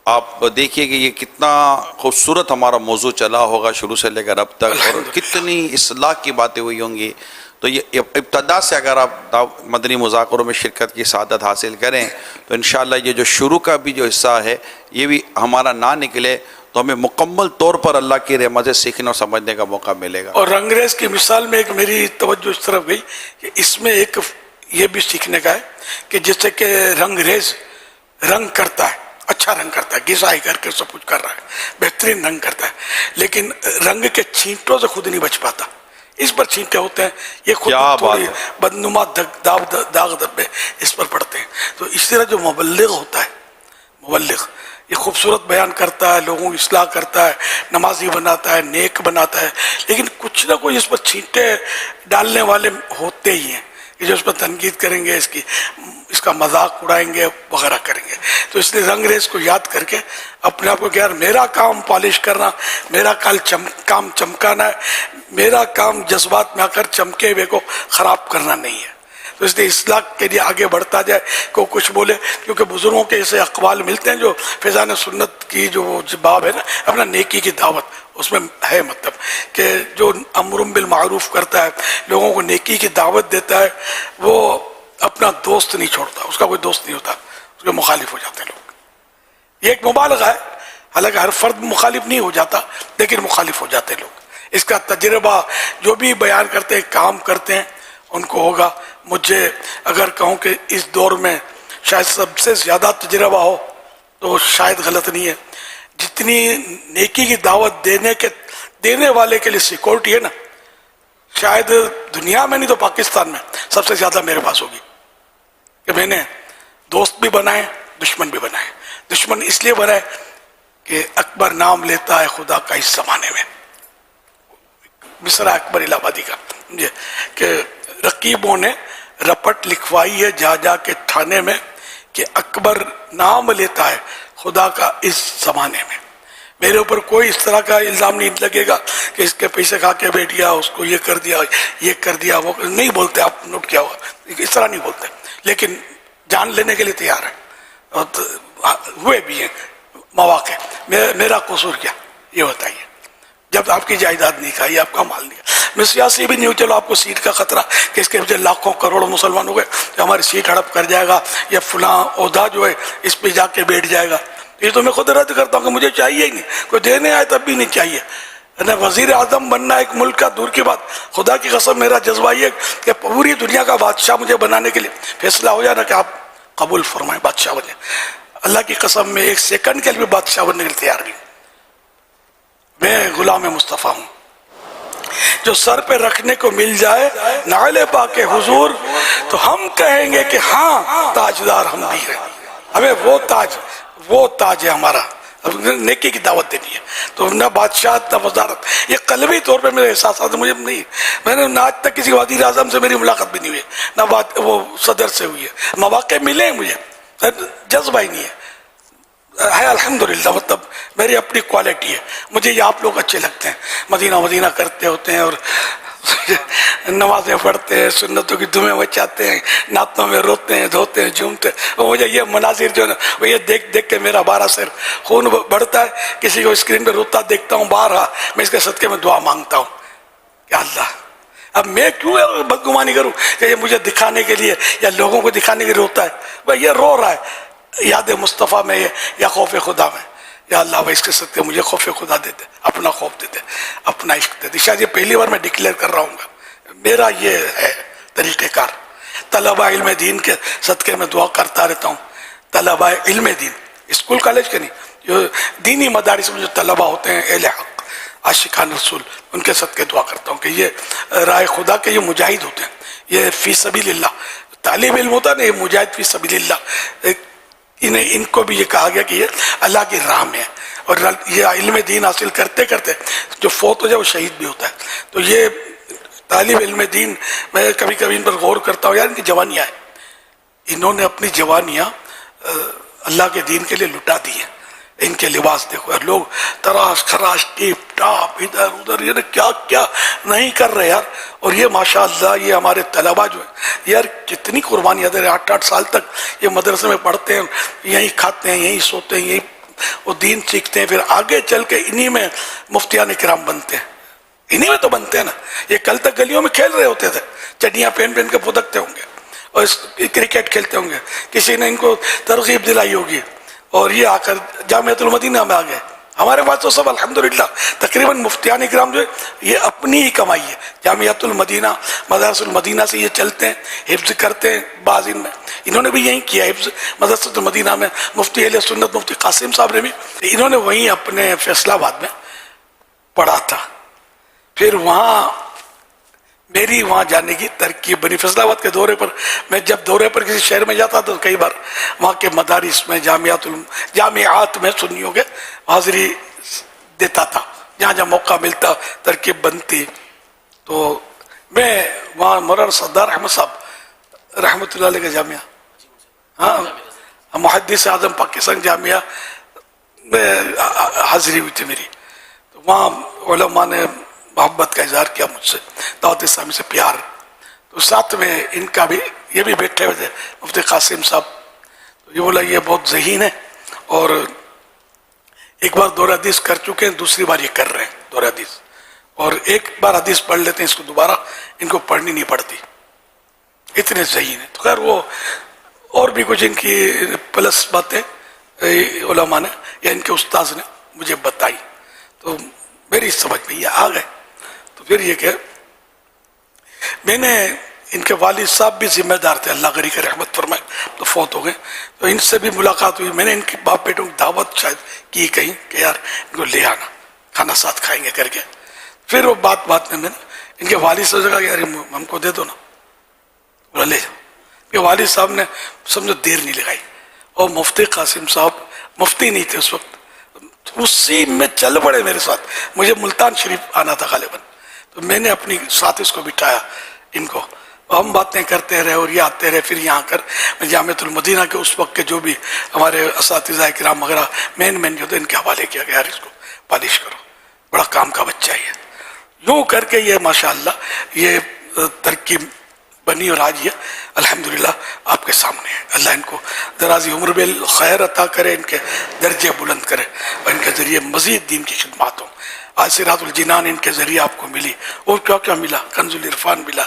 آپ دیکھیے کہ یہ کتنا خوبصورت ہمارا موضوع چلا ہوگا شروع سے لے کر اب تک, اور کتنی اصلاح کی باتیں ہوئی ہوں گی. تو یہ ابتدا سے اگر آپ مدنی مذاکروں میں شرکت کی سعادت حاصل کریں تو انشاءاللہ یہ جو شروع کا بھی جو حصہ ہے یہ بھی ہمارا نہ نکلے تو ہمیں مکمل طور پر اللہ کی رحمت سے سیکھنے اور سمجھنے کا موقع ملے گا. اور رنگریز کی مثال میں ایک میری توجہ اس طرف گئی کہ اس میں ایک یہ بھی سیکھنے کا ہے کہ جیسے کہ رنگریز رنگ کرتا ہے, اچھا رنگ کرتا ہے, غذائی کر کے سب کچھ کر رہا ہے, بہترین رنگ کرتا ہے, لیکن رنگ کے چھینٹوں سے خود نہیں بچ پاتا. اس پر چھینٹے ہوتے ہیں, یہ خود تھوڑی بدنما داغ دبے اس پر پڑتے ہیں. تو اس طرح جو مبلغ ہوتا ہے, مبلغ یہ خوبصورت بیان کرتا ہے, لوگوں کی اصلاح کرتا ہے, نمازی بناتا ہے, نیک بناتا ہے, لیکن کچھ نہ کوئی اس پر چھینٹے ڈالنے والے ہوتے ہی ہیں کہ جو اس پر تنقید کریں گے, اس کا مذاق اڑائیں گے وغیرہ کریں گے. تو اس لیے رنگریز کو یاد کر کے اپنے آپ کو کہ یار میرا کام پالش کرنا, میرا کام چمکانا ہے, میرا کام جذبات میں آ کر چمکے ہوئے کو خراب کرنا نہیں ہے. تو اس لیے اصلاح کے لیے آگے بڑھتا جائے, کو کچھ بولے, کیونکہ بزرگوں کے ایسے اقوال ملتے ہیں جو فیضان سنت کی جو باب ہے نا, اپنا نیکی کی دعوت, اس میں ہے مطلب کہ جو امر بالمعروف کرتا ہے, لوگوں کو نیکی کی دعوت دیتا ہے, وہ اپنا دوست نہیں چھوڑتا, اس کا کوئی دوست نہیں ہوتا, اس کے مخالف ہو جاتے ہیں لوگ. یہ ایک مبالغہ ہے, حالانکہ ہر فرد مخالف نہیں ہو جاتا لیکن مخالف ہو جاتے لوگ. اس کا تجربہ جو بھی بیان کرتے ہیں کام کرتے ہیں ان کو ہوگا. مجھے اگر کہوں کہ اس دور میں شاید سب سے زیادہ تجربہ ہو تو شاید غلط نہیں ہے. جتنی نیکی کی دعوت دینے والے کے لیے سیکورٹی ہے نا، شاید دنیا میں نہیں تو پاکستان میں سب سے زیادہ میرے پاس ہوگی. کہ میں نے دوست بھی بنائے، دشمن بھی بنائے. دشمن اس لیے بنائے کہ اکبر نام لیتا ہے خدا کا اس زمانے میں. مصرع اکبر الہ آبادی کا کہ رقیبوں نے رپٹ لکھوائی ہے جا جا کے تھانے میں کہ اکبر نام لیتا ہے خدا کا اس زمانے میں. میرے اوپر کوئی اس طرح کا الزام نہیں لگے گا کہ اس کے پیسے کھا کے بیٹھ گیا، اس کو یہ کر دیا، یہ کر دیا، وہ نہیں بولتے. آپ نوٹ کیا ہوا، اس طرح نہیں بولتے، لیکن جان لینے کے لیے تیار ہیں. اور ہوئے بھی ہیں مواقع. میرا قصور کیا یہ بتائیے؟ جب آپ کی جائیداد نہیں کھائی، آپ کا مال نہیں کھایا. میں سیاسی بھی نہیں ہوں. چلو آپ کو سیٹ کا خطرہ کہ اس کے وجہ لاکھوں کروڑوں مسلمان ہو گئے کہ ہماری سیٹ ہڑپ کر جائے گا یا فلاں عہدہ جو ہے اس پہ جا کے بیٹھ جائے گا. یہ تو میں خود رد کرتا ہوں کہ مجھے چاہیے ہی نہیں. کوئی دینے آئے تب بھی نہیں چاہیے. وزیر اعظم بننا ایک ملک کا دور کی بات. خدا کی قسم میرا جذبہ یہ کہ پوری دنیا کا بادشاہ مجھے بنانے کے لیے فیصلہ ہو جائے نا کہ آپ قبول فرمائیں بادشاہ بنے. اللہ کی قسم میں ایک سیکنڈ کے لیے بادشاہ بننے کے لیے تیار نہیں. میں غلام مصطفیٰ ہوں. جو سر پہ رکھنے کو مل جائے نعل پاک حضور تو ہم کہیں گے کہ ہاں تاجدار ہم بھی ہیں. ہمیں وہ تاج ہے ہمارا. نیکی کی دعوت دینی ہے تو نہ بادشاہت نہ وزارت. یہ قلبی طور پہ میرے احساسات مجھے نہیں. میں نے آج تک کسی وزیر اعظم سے میری ملاقات بھی نہیں ہوئی، نہ بات وہ صدر سے ہوئی ہے. مواقع ملے ہیں مجھے، جذبہ ہی نہیں ہے الحمدللہ. مطلب میری اپنی کوالٹی ہے. مجھے یہ آپ لوگ اچھے لگتے ہیں، مدینہ کرتے ہوتے ہیں اور نمازیں پڑھتے ہیں، سنتوں کی دھومیں مچاتے ہیں، نعتوں میں روتے ہیں، دھوتے ہیں، جھومتے ہیں. اور مجھے یہ مناظر جو ہے وہ یہ دیکھ کے میرا بارہ سر خون بڑھتا ہے. کسی کو اسکرین پہ روتا دیکھتا ہوں بارہا، میں اس کے صدقے میں دعا مانگتا ہوں کہ اللہ اب میں کیوں بدگمانی کروں کہ یہ مجھے دکھانے کے لیے یا لوگوں کو دکھانے کے لیے روتا ہے. بھائی یہ رو رہا ہے یاد مصطفیٰ میں یا خوف خدا میں. یا اللہ بھائی اس کے صدقے مجھے خوف خدا دیتے، اپنا خوف دیتے، اپنا عشق دیتے. شاید یہ پہلی بار میں ڈکلیئر کر رہا ہوں گا. میرا یہ ہے طریقہ کار. طلبہ علم دین کے صدقے میں دعا کرتا رہتا ہوں. طلبہ علم دین، اسکول کالج کے نہیں، جو دینی مدارس میں جو طلبہ ہوتے ہیں اہل حق عاشقان رسول، ان کے صدقے دعا کرتا ہوں کہ یہ رائے خدا کے یہ مجاہد ہوتے ہیں. یہ فی سبیل اللہ طالب علم ہوتا ہے نا، یہ مجاہد فی سبیل اللہ. ان کو بھی یہ کہا گیا کہ یہ اللہ کی راہ میں ہے. اور یہ علم دین حاصل کرتے کرتے جو فوت ہو جائے وہ شہید بھی ہوتا ہے. تو یہ طالب علم دین، میں کبھی کبھی ان پر غور کرتا ہوں، یار ان کی جوانیاں ہیں، انہوں نے اپنی جوانیاں اللہ کے دین کے لیے لٹا دی ہیں. ان کے لباس دیکھو یار، لوگ تراش خراش ٹیپ ٹاپ ادھر ادھر یہ کیا کیا نہیں کر رہے یار. اور یہ ماشاءاللہ یہ ہمارے طلبہ جو ہیں یار کتنی قربانیاں دے رہے ہیں. 8 سال تک یہ مدرسے میں پڑھتے ہیں، یہیں کھاتے ہیں، یہیں سوتے ہیں، یہیں وہ دین سیکھتے ہیں. پھر آگے چل کے انہی میں مفتیان کرام بنتے ہیں. انہی میں تو بنتے ہیں نا. یہ کل تک گلیوں میں کھیل رہے ہوتے تھے، چڈیاں پہن کے پھدکتے ہوں گے اور کرکٹ کھیلتے ہوں گے. کسی نے ان کو ترغیب دلائی ہوگی اور یہ آ کر جامعۃ المدینہ میں آ گئے. ہمارے پاس تو سب الحمدللہ تقریباً مفتیان اکرام جو ہے یہ اپنی ہی کمائی ہے. جامعۃ المدینہ مدارس المدینہ سے یہ چلتے ہیں، حفظ کرتے ہیں. بعض ان میں انہوں نے بھی یہی کیا حفظ مدرسۃ المدینہ میں. مفتی اہل سنت مفتی قاسم صاحب نے بھی انہوں نے وہیں اپنے فیصلہ آباد میں پڑھا تھا. پھر میری وہاں جانے کی ترکیب بنی. فیصل آباد کے دورے پر میں جب دورے پر کسی شہر میں جاتا تو کئی بار وہاں کے مدارس میں جامعات میں سنیوں کے حاضری دیتا تھا. جہاں جہاں موقع ملتا ترکیب بنتی. تو میں وہاں مولانا سردار احمد صاحب رحمۃ اللہ علیہ کا جامعہ، ہاں محدث اعظم پاکستان جامعہ میں حاضری ہوئی تھی میری. تو وہاں علماء نے محبت کا اظہار کیا مجھ سے، دعوت اسلامی سے پیار. تو ساتھ میں ان کا بھی یہ بھی بیٹھے ہوئے تھے مفتی قاسم صاحب. تو یہ بولا یہ بہت ذہین ہے اور ایک بار دورہ حدیث کر چکے ہیں، دوسری بار یہ کر رہے ہیں دورہ حدیث. اور ایک بار حدیث پڑھ لیتے ہیں، اس کو دوبارہ ان کو پڑھنی نہیں پڑتی، اتنے ذہین ہیں. تو خیر وہ اور بھی کچھ ان کی پلس باتیں علماء نے یا ان کے استاذ نے مجھے بتائی. تو میری سمجھ میں یہ آ گئے. تو پھر یہ کہ میں نے ان کے والد صاحب بھی ذمہ دار تھے، اللہ غری کا رحمت فرمائے، تو فوت ہو گئے. تو ان سے بھی ملاقات ہوئی. میں نے ان کے باپ بیٹوں کی دعوت شاید کی کہیں کہ یار ان کو لے آنا، کھانا ساتھ کھائیں گے کر کے. پھر وہ بات میں نے ان کے والد سے کہا کہ یار ہم کو دے دو نا، بولا لے جاؤ. کہ والد صاحب نے سمجھو دیر نہیں لگائی، اور مفتی قاسم صاحب مفتی نہیں تھے اس وقت، اسی میں چل پڑے میرے ساتھ. مجھے ملتان شریف آنا تھا غالباً، تو میں نے اپنی ساتھ اس کو بٹھایا ان کو، ہم باتیں کرتے رہے اور یہ آتے رہے. پھر یہاں کر جامعۃ المدینہ کے اس وقت کے جو بھی ہمارے اساتذہ کرام وغیرہ مین جو تھے ان کے حوالے کیا کہ یار اس کو پالش کرو، بڑا کام کا بچہ ہے. یوں کر کے یہ ماشاءاللہ یہ ترکیب بنی اور آج یہ الحمدللہ آپ کے سامنے ہے. اللہ ان کو درازی عمر بالخیر عطا کرے، ان کے درجے بلند کرے، اور ان کے ذریعے مزید دین کی خدمات ہوں. آج صراط الجنان ان کے ذریعے آپ کو ملی، اور کیا کیا ملا، کنز العرفان ملا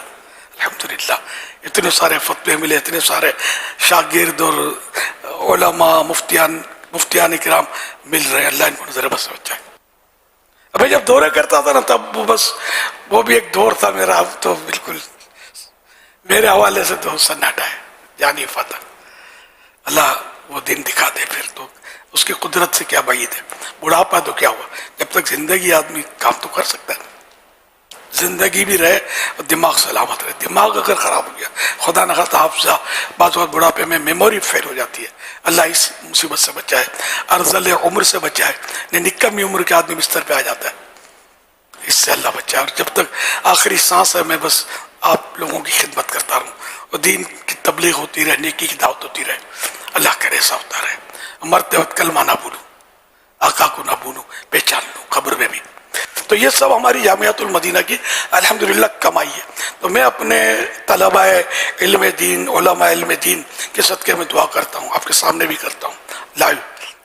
الحمدللہ. اتنے سارے فتوے ملے، اتنے سارے شاگرد اور علماء مفتیان کرام مل رہے ہیں. اللہ ان کو نظر بس بچائے. ابھی جب دورے کرتا تھا نا تب بس وہ بھی ایک دور تھا میرا. اب تو بالکل میرے حوالے سے تو سناٹا ہے، جانی فتح. اللہ وہ دن دکھا دے پھر تو اس کی قدرت سے کیا بعید ہے. بڑھاپا تو کیا ہوا، جب تک زندگی آدمی کام تو کر سکتا ہے، زندگی بھی رہے اور دماغ سلامت رہے. دماغ اگر خراب ہو گیا خدا نہ خواستہ حافظہ بعض وقت بڑھاپے میں میموری فیل ہو جاتی ہے. اللہ اس مصیبت سے بچائے، ارذل عمر سے بچائے. نکمی عمر کے آدمی بستر پہ آ جاتا ہے، اس سے اللہ بچائے. اور جب تک آخری سانس ہے میں بس آپ لوگوں کی خدمت کرتا رہوں اور دین کی تبلیغ ہوتی رہے، نیکی کی دعوت ہوتی رہے. اللہ کرے ایسا ہوتا رہے. مرتے وقت کلمہ نہ بھولوں، آقا کو نہ بھولوں، پہچان لوں قبر میں بھی. تو یہ سب ہماری جامعۃ المدینہ کی الحمدللہ کمائی ہے. تو میں اپنے طلباء علم دین، علماء علم دین کے صدقے میں دعا کرتا ہوں، آپ کے سامنے بھی کرتا ہوں لائیو،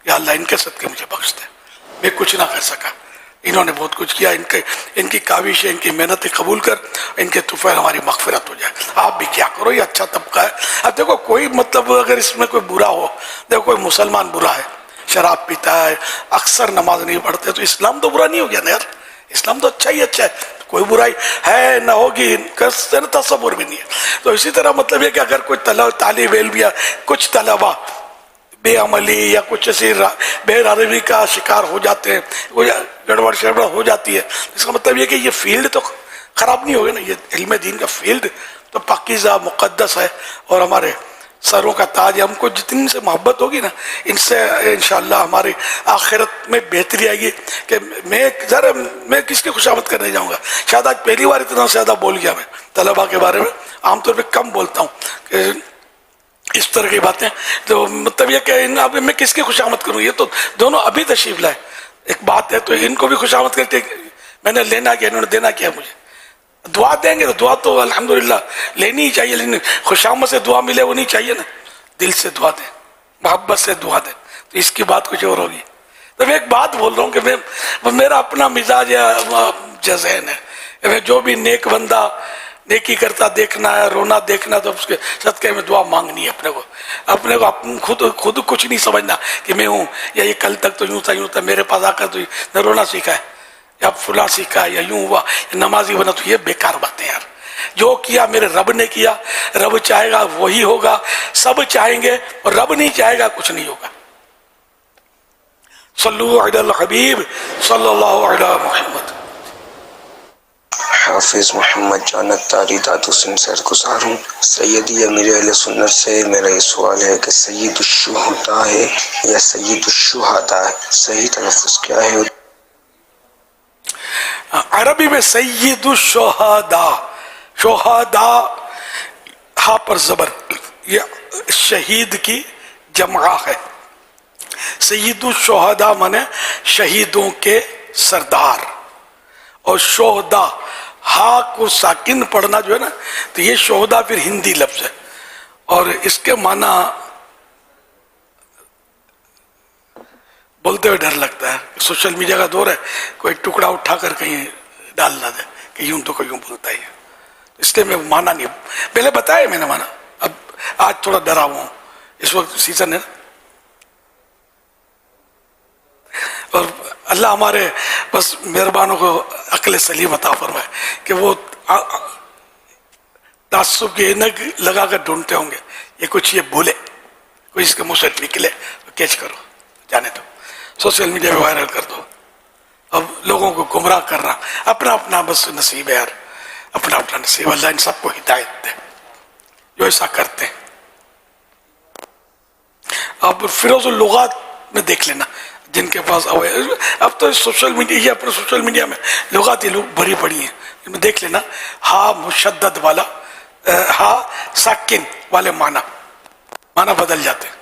یا اللہ ان کے صدقے مجھے بخش دے. میں کچھ نہ کر سکا، انہوں نے بہت کچھ کیا. ان کی کاوشیں، ان کی محنتیں قبول کر ان کے طفیل ہماری مغفرت ہو جائے. آپ بھی کیا کرو، یہ اچھا طبقہ ہے. اب دیکھو کوئی مطلب اگر اس میں کوئی برا ہو، دیکھو کوئی مسلمان برا ہے، شراب پیتا ہے، اکثر نماز نہیں پڑھتے، تو اسلام تو برا نہیں ہو گیا نا یار. اسلام تو اچھا ہی اچھا ہے، کوئی برائی ہے نہ ہوگی، تصور بھی نہیں ہے. تو اسی طرح مطلب یہ کہ اگر کوئی طالب علم یا کچھ طلبا بے عملی یا کچھ ایسی بے روی کا شکار ہو جاتے ہیں، کوئی گڑبڑ شڑبڑ ہو جاتی ہے، اس کا مطلب یہ کہ یہ فیلڈ تو خراب نہیں ہوگی نا. یہ علم دین کا فیلڈ تو پاکیزہ مقدس ہے اور ہمارے سروں کا تاج ہے. ہم کو جتنی سے محبت ہوگی نا ان سے انشاءاللہ ہماری آخرت میں بہتری آئے گی. کہ میں کس کی خوشامد کرنے جاؤں گا. شاید آج پہلی بار اتنا زیادہ بول گیا میں طلباء کے بارے میں، عام طور پہ کم بولتا ہوں کہ اس طرح کی باتیں. تو مطلب یہ کہ میں کس کی خوشامد کروں. یہ تو دونوں ابھی تشریف لائے، ایک بات ہے تو ان کو بھی خوشامد کرتے. میں نے لینا کیا، انہوں نے دینا کیا مجھے. دعا دیں گے تو دعا تو الحمدللہ لینی ہی چاہیے، لیکن خوشامد سے دعا ملے وہ نہیں چاہیے نا. دل سے دعا دیں، محبت سے دعا دیں، تو اس کی بات کچھ اور ہوگی. تو میں ایک بات بول رہا ہوں کہ میرا اپنا مزاج ذہن ہے. میں جو بھی نیک بندہ نیکی کرتا دیکھنا ہے، رونا دیکھنا، تو اس کے صدقے میں دعا مانگنی ہے. اپنے کو خود کچھ نہیں سمجھنا کہ میں ہوں، یا یہ کل تک تو یوں تھا میرے پاس آ کر تو نہ رونا سیکھا ہے، یا فلاں سیکھا ہے، یا یوں ہوا نمازی بنا. تو یہ بیکار باتیں یار. جو کیا میرے رب نے کیا، رب چاہے گا وہی ہوگا. سب چاہیں گے اور رب نہیں چاہے گا کچھ نہیں ہوگا. صلو علی الحبیب صلی اللہ علی محمد. حافظ محمد جان اتاری داد حسین سیر گزار ہوں. سیدی امیر اہل سنت سے میرا یہ سوال ہے کہ سید الشہداء ہے یا سید الشہداء ہے، صحیح تلفظ کیا ہے؟ عربی میں سید الشہداء، شہداء ہاں پر زبر، یہ شہید کی جمع ہے. سید الشہداء مانے شہیدوں کے سردار، اور شہداء ہا کو ساکن پڑھنا جو ہے نا، تو یہ شہداء پھر ہندی لفظ ہے. اور اس کے معنی بولتے ہوئے ڈر لگتا ہے. سوشل میڈیا کا دور ہے، کوئی ٹکڑا اٹھا کر کہیں ڈال نہ دے کہ یوں تو کوئی یوں بولتا ہی ہے. اس لیے میں مانا نہیں، پہلے بتایا میں نے مانا، اب آج تھوڑا ڈرا ہوا ہوں. اس وقت سیزن ہے اور اللہ اللہ ہمارے بس مہربانوں کو عقل سلیم عطا فرمائے کہ وہ تعصب کی اینک لگا کر ڈھونڈتے ہوں گے، یہ کچھ یہ بولے، کوئی اس کے منہ سے نکلے تو کیچ کرو، جانے دو، سوشل میڈیا پہ وائرل کر دو. اب لوگوں کو گمراہ کرنا اپنا اپنا بس نصیب ہے یار، اپنا اپنا نصیب. اللہ ان سب کو ہدایت دے جو ایسا کرتے ہیں. آپ فیروز اللغات میں دیکھ لینا جن کے پاس اب تو سوشل میڈیا، یہ اپنے سوشل میڈیا میں لغاتی لوگ بھری پڑی ہیں، ان میں دیکھ لینا ہا مشدد والا، ہا ساکن والے معنی بدل جاتے ہیں.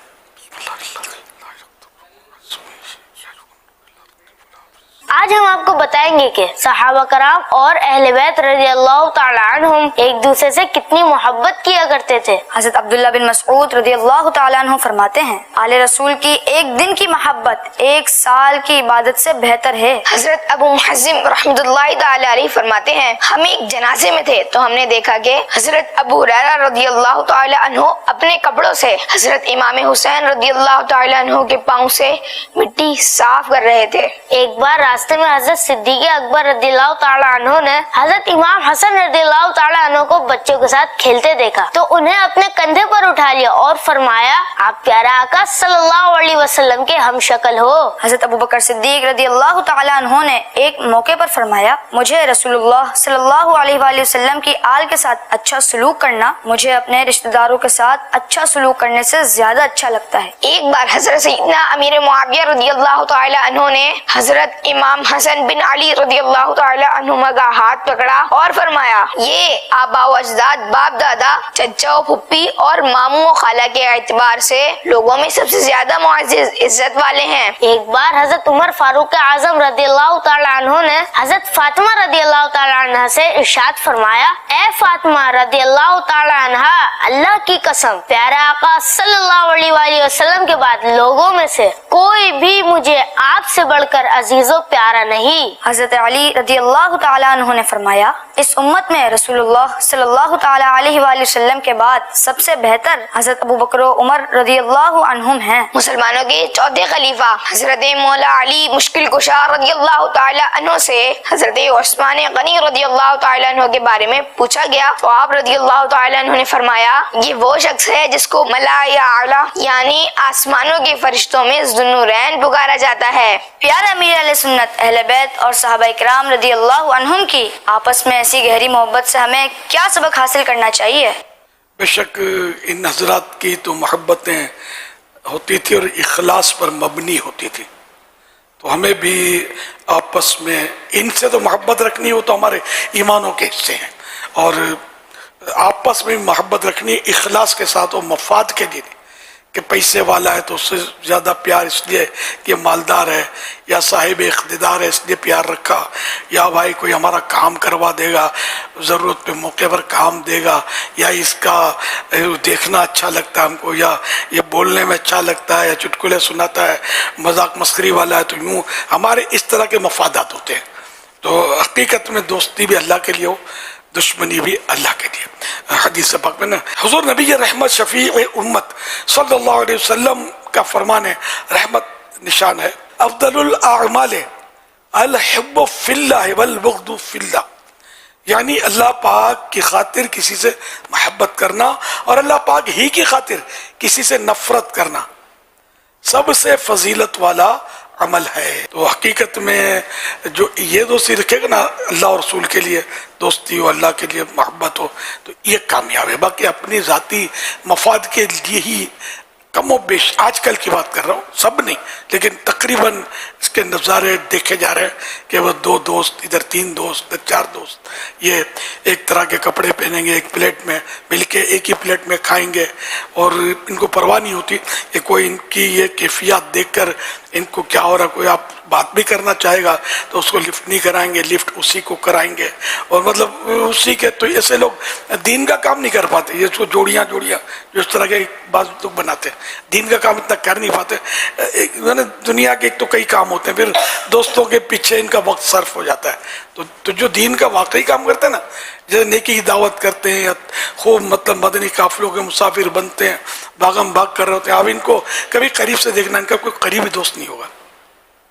آج ہم آپ کو بتائیں گے کہ صحابہ کرام اور اہل بیت رضی اللہ تعالی عنہم ایک دوسرے سے کتنی محبت کیا کرتے تھے. حضرت عبداللہ بن مسعود رضی اللہ تعالی عنہ فرماتے ہیں آل رسول کی ایک دن کی محبت 1 سال کی عبادت سے بہتر ہے. حضرت ابو محزم رحمۃ اللہ تعالی علیہ فرماتے ہیں ہم ایک جنازے میں تھے تو ہم نے دیکھا کہ حضرت ابو ہریرہ رضی اللہ تعالی عنہ اپنے کپڑوں سے حضرت امام حسین رضی اللہ تعالی عنہ کے پاؤں سے مٹی صاف کر رہے تھے. ایک بار راستے میں حضرت صدیق اکبر رضی اللہ تعالی عنہ نے حضرت امام حسن رضی اللہ تعالی عنہ کو بچوں کے ساتھ کھیلتے دیکھا تو انہیں اپنے کندھے پر اٹھا لیا اور فرمایا آپ پیارا آقا صلی اللہ علیہ وسلم کے ہم شکل ہو. حضرت ابوبکر صدیق رضی اللہ تعالی عنہ نے ایک موقع پر فرمایا مجھے رسول اللہ صلی اللہ علیہ وآلہ وسلم کی آل کے ساتھ اچھا سلوک کرنا مجھے اپنے رشتہ داروں کے ساتھ اچھا سلوک کرنے سے زیادہ اچھا لگتا ہے. ایک بار حضرت سیدنا امیر معاویہ رضی اللہ تعالی عنہ نے حضرت امام حسن بن علی رضی اللہ تعالی عنہما کا ہاتھ پکڑا اور فرمایا یہ آبا و اجداد، باپ دادا، چچا و پھپھی اور ماموں و خالہ کے اعتبار سے لوگوں میں سب سے زیادہ معزز عزت والے ہیں. ایک بار حضرت عمر فاروق اعظم رضی اللہ تعالی عنہ نے حضرت فاطمہ رضی اللہ تعالی عنہ سے ارشاد فرمایا اے فاطمہ رضی اللہ تعالی عنہ اللہ کی قسم پیارا آقا صلی اللہ علیہ وآلہ وسلم کے بعد لوگوں میں سے کوئی بھی مجھے آپ سے بڑھ کر عزیز و پیارا نہیں. حضرت علی رضی اللہ تعالی عنہ نے فرمایا اس امت میں رسول اللہ صلی اللہ تعالی علیہ وآلہ وسلم کے بعد سب سے بہتر حضرت ابوبکر و عمر رضی اللہ عنہم ہیں. مسلمانوں کے چوتھے خلیفہ حضرت مولا علی مشکل کشا رضی اللہ تعالی عنہ سے حضرت عثمان غنی رضی اللہ تعالی عنہ کے بارے میں پوچھا گیا تو آپ رضی اللہ تعالی عنہ نے فرمایا یہ وہ شخص ہے جس کو ملائکہ اعلی یعنی آسمانوں کے فرشتوں میں ذوالنورین پکارا جاتا ہے. پیارے امیر علیہ سنت اہل بیت اور صحابہ کرام رضی اللہ عنہم کی آپس میں ایسی گہری محبت سے ہمیں کیا سبق حاصل کرنا چاہیے؟ بے شک ان حضرات کی تو محبتیں ہوتی تھی اور اخلاص پر مبنی ہوتی تھی، تو ہمیں بھی آپس میں ان سے تو محبت رکھنی ہو تو ہمارے ایمانوں کے حصے ہیں، اور آپس میں محبت رکھنی اخلاص کے ساتھ اور مفاد کے لیے کہ پیسے والا ہے تو اس سے زیادہ پیار اس لیے کہ مالدار ہے، یا صاحب اقتدار ہے اس لیے پیار رکھا، یا بھائی کوئی ہمارا کام کروا دے گا، ضرورت پہ موقع پر کام دے گا، یا اس کا دیکھنا اچھا لگتا ہے ہم کو، یا یہ بولنے میں اچھا لگتا ہے، یا چٹکلے سناتا ہے، مذاق مسخری والا ہے، تو یوں ہمارے اس طرح کے مفادات ہوتے ہیں. تو حقیقت میں دوستی بھی اللہ کے لیے ہو، دشمنی بھی اللہ کے لیے. حدیث پاک میں حضور نبی رحمت شفیع امت صلی اللہ علیہ وسلم کا فرمان ہے، رحمت نشان ہے افضل الاعمال الحب فی اللہ والبغض فی اللہ، یعنی اللہ پاک کی خاطر کسی سے محبت کرنا اور اللہ پاک ہی کی خاطر کسی سے نفرت کرنا سب سے فضیلت والا عمل ہے. تو حقیقت میں جو یہ دوستی رکھے گا نا اللہ اور رسول کے لیے دوستی ہو، اللہ کے لیے محبت ہو، تو یہ کامیاب ہے. باقی اپنی ذاتی مفاد کے لیے ہی کم و بیش، آج کل کی بات کر رہا ہوں، سب نہیں لیکن تقریباً اس کے نظارے دیکھے جا رہے ہیں کہ وہ 2 دوست، ادھر 3 دوست، ادھر 4 دوست، یہ ایک طرح کے کپڑے پہنیں گے، ایک پلیٹ میں مل کے ایک ہی پلیٹ میں کھائیں گے، اور ان کو پرواہ نہیں ہوتی کہ کوئی ان کی یہ کیفیات دیکھ کر ان کو کیا ہو رہا، کوئی آپ بات بھی کرنا چاہے گا تو اس کو لفٹ نہیں کرائیں گے، لفٹ اسی کو کرائیں گے، اور مطلب اسی کے. تو ایسے لوگ دین کا کام نہیں کر پاتے، یہ جو جوڑیاں جو اس طرح کے بعض لوگ بناتے ہیں، دین کا کام اتنا کر نہیں پاتے. دنیا کے ایک تو کئی کام ہوتے ہیں، پھر دوستوں کے پیچھے ان کا وقت صرف ہو جاتا ہے. تو جو دین کا واقعی کام کرتے ہیں نا، جیسے نیکی کی دعوت کرتے ہیں یا خوب مطلب مدنی قافلوں کے مسافر بنتے ہیں، بھاگم بھاگ کر رہے ہوتے ہیں، آپ ان کو کبھی قریب سے دیکھنا، ان کا کوئی قریبی دوست نہیں ہوگا.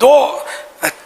2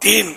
3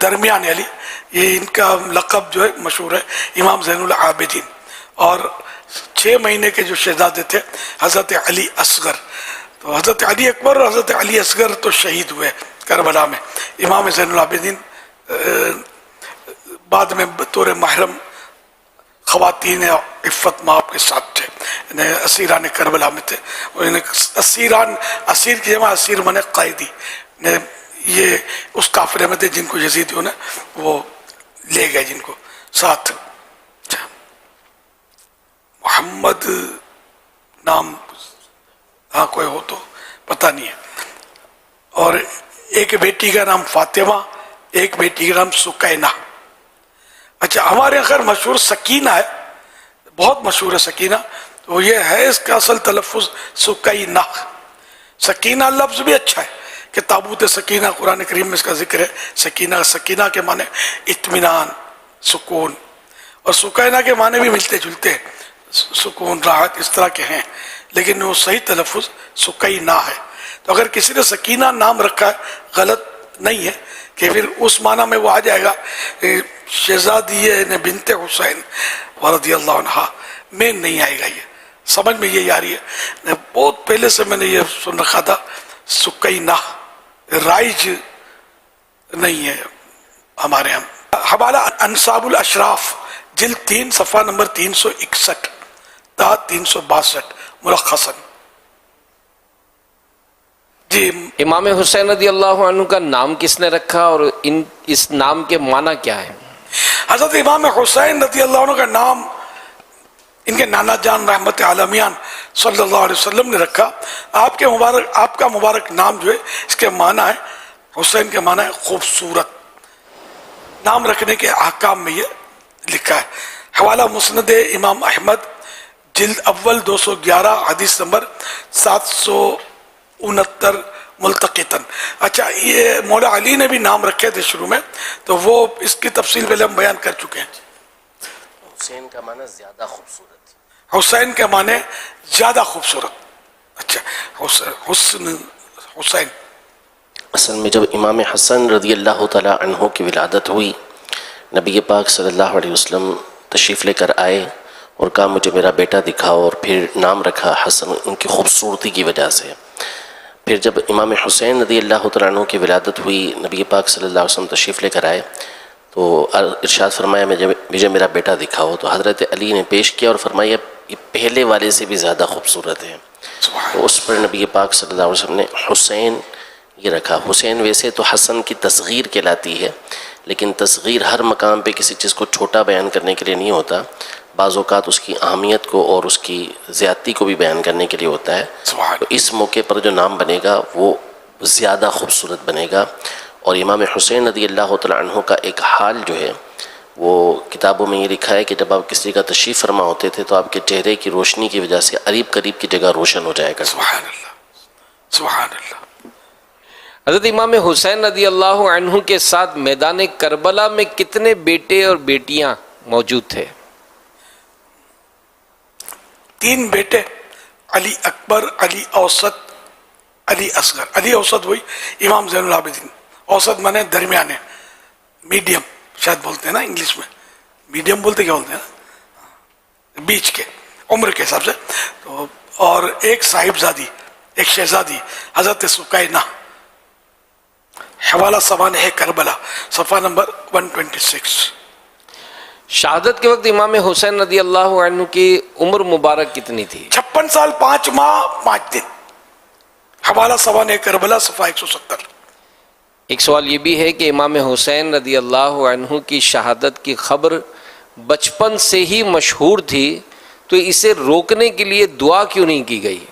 درمیان علی، یہ ان کا لقب جو ہے مشہور ہے امام زین العابدین. اور 6 مہینے کے جو شہزادے تھے حضرت علی اصغر، تو حضرت علی اکبر اور حضرت علی اصغر تو شہید ہوئے کربلا میں. امام زین العابدین بعد میں بطور محرم خواتین عفت ماں کے ساتھ تھے، انہیں اسیران کربلا میں تھے. اور انہیں اسیر کی جمع اسیر مانے قائدی، یہ اس قافلے میں تھے جن کو یزیدیوں نے وہ لے گئے جن کو ساتھ. محمد نام ہاں کوئی ہو تو پتہ نہیں ہے. اور ایک بیٹی کا نام فاطمہ، ایک بیٹی کا نام سکینہ. اچھا ہمارے یہاں خیر مشہور سکینہ ہے، بہت مشہور ہے سکینہ. تو یہ ہے اس کا اصل تلفظ سکینہ. سکینہ لفظ بھی اچھا ہے کہ تابوت سکینہ، قرآن کریم میں اس کا ذکر ہے. سکینہ کے معنی اطمینان، سکون، اور سکینہ کے معنی بھی ملتے جلتے ہیں، سکون، راحت، اس طرح کے ہیں، لیکن وہ صحیح تلفظ سکینہ ہے. تو اگر کسی نے سکینہ نام رکھا ہے غلط نہیں ہے کہ پھر اس معنی میں وہ آ جائے گا شہزادی بنت حسین رضی اللہ عنہ میں نہیں آئے گا. یہ سمجھ میں یہ آ رہی ہے. بہت پہلے سے میں نے یہ سن رکھا تھا سکینہ، رائج نہیں ہے ہمارے یہاں. حوالہ انصاب الاشراف جلد 3 صفحہ نمبر 361 تا 362 ملخصاً. جی امام حسین رضی اللہ عنہ کا نام کس نے رکھا اور اس نام کے معنی کیا ہے؟ حضرت امام حسین رضی اللہ عنہ کا نام ان کے نانا جان رحمت عالمیان صلی اللہ علیہ وسلم نے رکھا. آپ کا مبارک نام جو ہے اس کے معنی ہے، حسین کے معنی ہے خوبصورت. نام رکھنے کے احکام میں یہ لکھا ہے. حوالہ مسند امام احمد جلد اول 211 حدیث نمبر 769 ملتقطن. اچھا یہ مولا علی نے بھی نام رکھے تھے شروع میں، تو وہ اس کی تفصیل پہلے ہم بیان کر چکے ہیں. حسین کا معنی زیادہ خوبصورت، حسین کا معنی زیادہ خوبصورت. اچھا حسین اصل میں جب امام حسن رضی اللہ تعالی عنہ کی ولادت ہوئی، نبی پاک صلی اللہ علیہ وسلم تشریف لے کر آئے اور کہا مجھے میرا بیٹا دکھاؤ، اور پھر نام رکھا حسن ان کی خوبصورتی کی وجہ سے. پھر جب امام حسین رضی اللہ تعالیٰ عنہ کی ولادت ہوئی، نبی پاک صلی اللہ علیہ وسلم تشریف لے کر آئے تو ارشاد فرمایا مجھے میرا بیٹا دکھاؤ. تو حضرت علی نے پیش کیا اور فرمایا یہ پہلے والے سے بھی زیادہ خوبصورت ہے. تو اس پر نبی پاک صلی اللہ علیہ وسلم نے حسین یہ رکھا. حسین ویسے تو حسن کی تصغیر کہلاتی ہے، لیکن تصغیر ہر مقام پہ کسی چیز کو چھوٹا بیان کرنے کے لیے نہیں ہوتا، بعض اوقات اس کی اہمیت کو اور اس کی زیادتی کو بھی بیان کرنے کے لیے ہوتا ہے. تو اس موقع پر جو نام بنے گا وہ زیادہ خوبصورت بنے گا. اور امام حسین رضی اللہ تعالیٰ عنہ کا ایک حال جو ہے وہ کتابوں میں یہ لکھا ہے کہ جب آپ کسی کا تشریف فرما ہوتے تھے تو آپ کے چہرے کی روشنی کی وجہ سے قریب کی جگہ روشن ہو جائے گا. سبحان اللہ سبحان اللہ. حضرت امام حسین رضی اللہ عنہ کے ساتھ میدان کربلا میں کتنے بیٹے اور بیٹیاں موجود تھے؟ 3 بیٹے، علی اکبر، علی اوسط، علی اصغر. علی اوسط وہی امام زین العابدین. اوسط مانے درمیانے، میڈیم شاید بولتے ہیں نا انگلش میں، میڈیم بولتے کیا بولتے ہیں نا، بیچ کے عمر کے حساب سے. تو اور ایک صاحبزادی، ایک شہزادی حضرت سکینہ. حوالہ سوانح کربلا صفحہ نمبر 126. شہادت کے وقت امام حسین رضی اللہ عنہ کی عمر مبارک کتنی تھی؟ 56 سال 5 ماہ 5 دن. حوالہ سوانح کربلا صفحہ 170. ایک سوال یہ بھی ہے کہ امام حسین رضی اللہ عنہ کی شہادت کی خبر بچپن سے ہی مشہور تھی، تو اسے روکنے کے لیے دعا کیوں نہیں کی گئی؟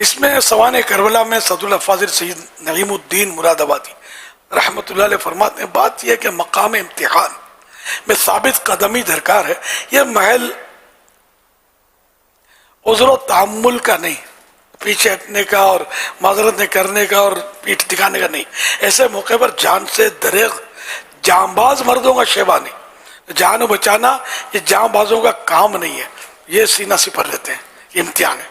اس میں سوانح کربلا میں صدر الافاضل سید نعیم الدین مراد آبادی رحمۃ اللہ علیہ فرماتے ہیں بات یہ کہ مقام امتحان میں ثابت قدمی درکار ہے. یہ محل عذر و تحمل کا نہیں، پیچھے ہٹنے کا اور معذرت کرنے کا اور پیٹھ دکھانے کا نہیں. ایسے موقع پر جان سے دریغ جاں باز مردوں کا شیوا نہیں. جان بچانا یہ جاں بازوں کا کام نہیں ہے، یہ سینہ سپر لیتے ہیں، یہ امتحان ہے.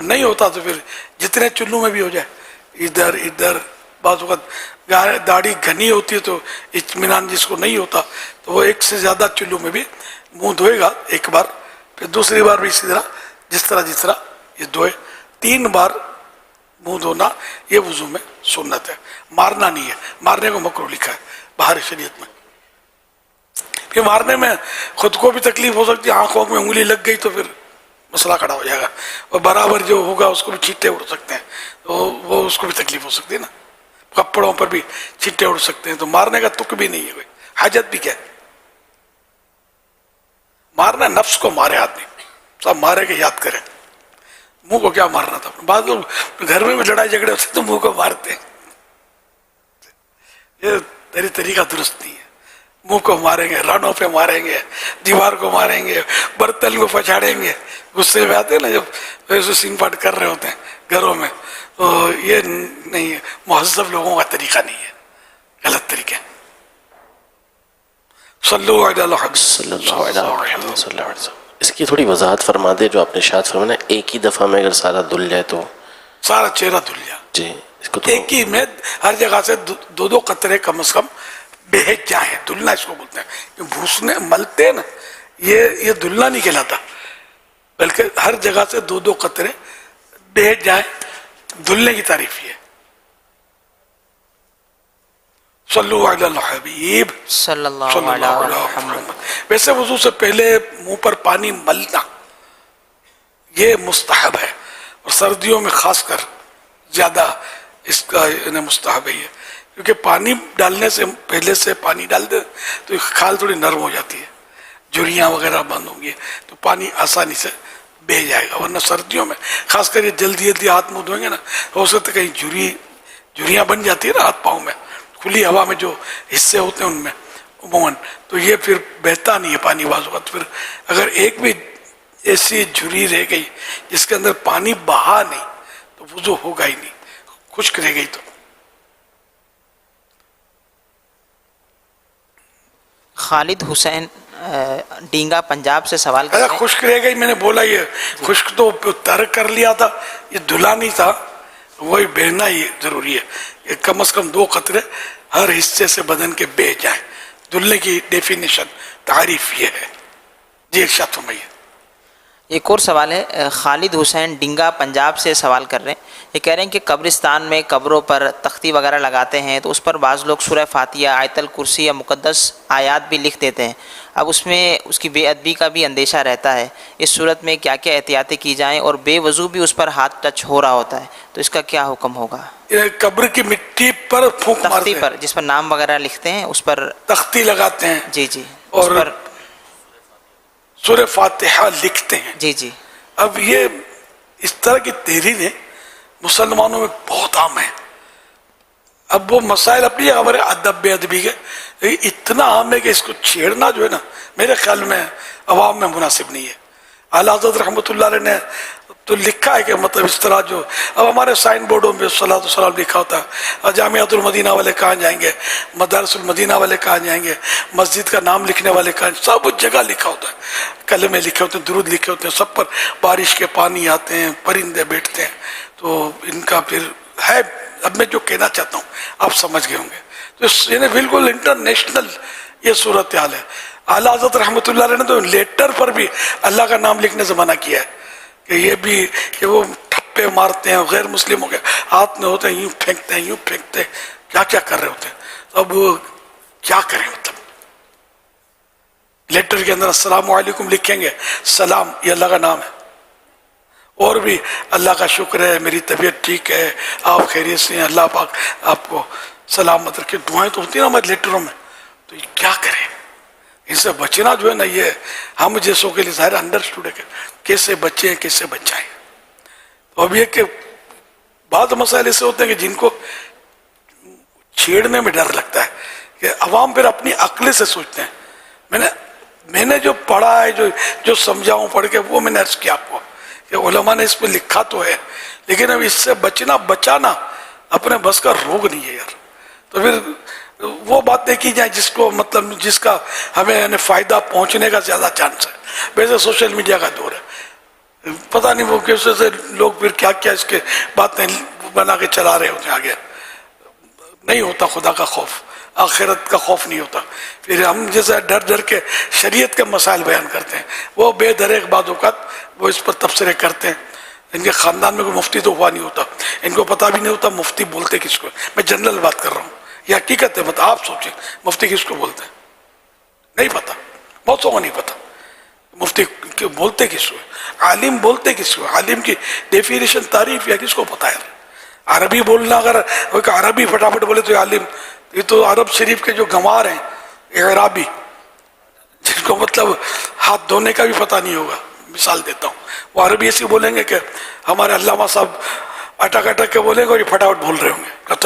تو نہیں ہوتا تو پھر جتنے چلو میں بھی ہو جائے، ادھر ادھر، بعض وقت داڑھی گھنی ہوتی ہے تو اطمینان جس کو نہیں ہوتا تو وہ ایک سے زیادہ چلو میں بھی منہ دھوئے گا ایک بار، پھر دوسری بار بھی اسی طرح جس طرح یہ دھوئے، 3 بار منہ دھونا یہ وضو میں سنت ہے، مارنا نہیں ہے، مارنے کو مکروہ لکھا ہے باہر شریعت میں. پھر مارنے میں خود کو بھی تکلیف ہو سکتی ہے، آنکھوں میں انگلی لگ گئی تو پھر مسئلہ کھڑا ہو جائے گا، اور برابر جو ہوگا اس کو بھی چھینٹے اڑ سکتے ہیں، تو وہ اس کو بھی تکلیف ہو سکتی ہے نا، کپڑوں پر بھی چھینٹے اڑ سکتے ہیں، تو مارنے کا تک بھی نہیں ہے کوئی حاجت بھی کیا ہے. مارنا نفس کو مارے آدمی، سب مارے کے یاد کرے، منہ کو کیا مارنا تھا. بعض لوگ گھر میں بھی لڑائی جھگڑے ہوتے تو منہ کو مارتے ہیں، یہ تیری طریقہ درست نہیں ہے. منہ کو ماریں گے، رانوں پہ ماریں گے، دیوار کو ماریں گے، برتن کو پچھاڑیں گے. غصے میں آتے ہیں نا جب ایسے سینگ پاٹ کر رہے ہوتے ہیں گھروں میں، تو یہ نہیں ہے، مہذب لوگوں کا طریقہ نہیں ہے، غلط طریقہ. صلو علی الحبیب صلی اللہ علیہ وسلم. اس کی تھوڑی وضاحت فرما دے جو آپ نے ارشاد فرمایا ایک ہی دفعہ میں اگر سارا دھل جائے تو سارا چہرہ دھل جائے. جی، اس کو ایک ہی میں ہر جگہ سے 2 قطرے کم از کم بہج جائیں، دھلنا اس کو بولتے ہیں. بھوسنے ملتے ہیں نا، یہ دھلنا نہیں کہلاتا، بلکہ ہر جگہ سے 2 قطرے بہج جائیں، دھلنے کی تعریف یہ. صلو علی الحبیب صلی اللہ علیہ وسلم. ویسے وضو سے پہلے منہ پر پانی ملنا یہ مستحب ہے، اور سردیوں میں خاص کر زیادہ اس کا مستحب ہے، کیونکہ پانی ڈالنے سے پہلے سے پانی ڈال دے تو کھال تھوڑی نرم ہو جاتی ہے، جھریاں وغیرہ بند ہوں گی تو پانی آسانی سے بہہ جائے گا. ورنہ سردیوں میں خاص کر یہ جلدی ہاتھ منہ دھوئیں گے نا، ہو سکتا ہے کہیں جھریاں بن جاتی ہے نا ہاتھ پاؤں میں، کھلی ہوا میں جو حصے ہوتے ہیں ان میں عموماً، تو یہ پھر بہتا نہیں ہے پانی. بعض وقت پھر اگر ایک بھی ایسی جھری رہ گئی جس کے اندر پانی بہا نہیں تو وضو ہوگا ہی نہیں، خشک رہ گئی تو. خالد حسین ڈینگا پنجاب سے سوال کر رہے ہیں. خشک رہ گئی، میں نے بولا یہ خشک تو ترک کر لیا تھا، یہ دھلا نہیں تھا، وہی بہنا ہی ضروری ہے کہ کم از کم 2 قطرے ہر حصے سے بدن کے بہ جائیں. دھلنے کی ڈیفینیشن تعریف یہ ہے. جی ارشاد فرمائیے. ایک اور سوال ہے، خالد حسین ڈنگا پنجاب سے سوال کر رہے ہیں. یہ کہہ رہے ہیں کہ قبرستان میں قبروں پر تختی وغیرہ لگاتے ہیں تو اس پر بعض لوگ سورہ فاتحہ، آیت الکرسی یا مقدس آیات بھی لکھ دیتے ہیں. اب اس میں اس کی بے ادبی کا بھی اندیشہ رہتا ہے. اس صورت میں کیا کیا احتیاطیں کی جائیں، اور بے وضو بھی اس پر ہاتھ ٹچ ہو رہا ہوتا ہے تو اس کا کیا حکم ہوگا؟ قبر کی مٹی پر پھونک مارتے تختی پر جس پر نام وغیرہ لکھتے ہیں اس پر تختی لگاتے ہیں. جی جی. اور سورہ فاتحہ لکھتے ہیں. جی جی. اب یہ اس طرح کی تحریریں مسلمانوں میں بہت عام ہیں. اب وہ مسائل اپنی جگہ ہمارے ادب بے ادبی کے اتنا عام ہے کہ اس کو چھیڑنا جو ہے نا میرے خیال میں عوام میں مناسب نہیں ہے. اعلیٰ حضرت رحمۃ اللہ علیہ نے تو لکھا ہے کہ مطلب اس طرح جو اب ہمارے سائن بورڈوں پہ صلاۃ والسلام لکھا ہوتا ہے، جامعۃ المدینہ والے کہاں جائیں گے، مدارس المدینہ والے کہاں جائیں گے، مسجد کا نام لکھنے والے کہاں، سب جگہ لکھا ہوتا ہے، کلمے لکھے ہوتے ہیں، درود لکھے ہوتے ہیں، سب پر بارش کے پانی آتے ہیں، پرندے بیٹھتے ہیں. تو ان کا پھر ہے. اب میں جو کہنا چاہتا ہوں آپ سمجھ گئے ہوں گے. تو یعنی بالکل انٹرنیشنل یہ صورتحال ہے. اعلیٰ حضرت رحمۃ اللہ علیہ نے تو لیٹر پر بھی اللہ کا نام لکھنے سے منع کیا ہے کہ یہ بھی کہ وہ ٹھپے مارتے ہیں، غیر مسلموں کے ہاتھ میں ہوتے ہیں، یوں پھینکتے ہیں، یوں پھینکتے ہیں، کیا کیا کر رہے ہوتے ہیں. اب کیا کریں؟ مطلب لیٹر کے اندر السلام علیکم لکھیں گے، سلام یہ اللہ کا نام ہے، اور بھی اللہ کا شکر ہے میری طبیعت ٹھیک ہے، آپ خیریت سے ہیں، اللہ پاک آپ کو سلامت رکھے، دعائیں تو ہوتی ہیں نا ہمارے لیٹروں میں. تو یہ کیا کریں؟ ان سے بچنا جو ہے نا یہ ہم جیسوں کے لیے ظاہر انڈرسٹوڈ ہے کہ کیسے بچیں کیسے بچائیں. تو اب یہ کہ بعض مسائل ایسے ہوتے ہیں کہ جن کو چھیڑنے میں ڈر لگتا ہے کہ عوام پھر اپنی عقل سے سوچتے ہیں. میں نے جو پڑھا ہے جو سمجھاؤں پڑھ کے وہ میں نے عرض کیا آپ کو کہ علماء نے اس پہ لکھا تو ہے، لیکن اب اس سے بچانا اپنے بس کا روگ نہیں ہے یار. تو پھر وہ باتیں کی جائیں جس کو مطلب جس کا ہمیں فائدہ پہنچنے کا زیادہ چانس ہے. ویسے سوشل میڈیا کا دور ہے، پتہ نہیں وہ کیسے سے لوگ پھر کیا کیا اس کے باتیں بنا کے چلا رہے ہوتے ہیں آگے. نہیں ہوتا خدا کا خوف، آخرت کا خوف نہیں ہوتا. پھر ہم جیسے ڈر ڈر کے شریعت کے مسائل بیان کرتے ہیں، وہ بے دریغ بعض اوقات وہ اس پر تبصرے کرتے ہیں. ان کے خاندان میں کوئی مفتی تو ہوا نہیں ہوتا، ان کو پتہ بھی نہیں ہوتا مفتی بولتے کس کو. میں جنرل بات کر رہا ہوں، یہ حقیقت ہے. مطلب آپ سوچیں مفتی کس کو بولتے ہیں، نہیں پتہ، بہت کو نہیں پتہ مفتی بولتے کس کو، عالم بولتے کس کو، عالم کی ڈیفینیشن تعریف یا کس کو پتہ ہے. عربی بولنا، اگر عربی فٹافٹ بولے تو عالم. یہ تو عرب شریف کے جو گنوار ہیں اعرابی، جن کو مطلب ہاتھ دھونے کا بھی پتہ نہیں ہوگا، مثال دیتا ہوں، وہ عربی ایسی بولیں گے کہ ہمارے علامہ صاحب اٹک اٹک کے بولیں گے اور یہ فٹافٹ بول رہے ہوں گے.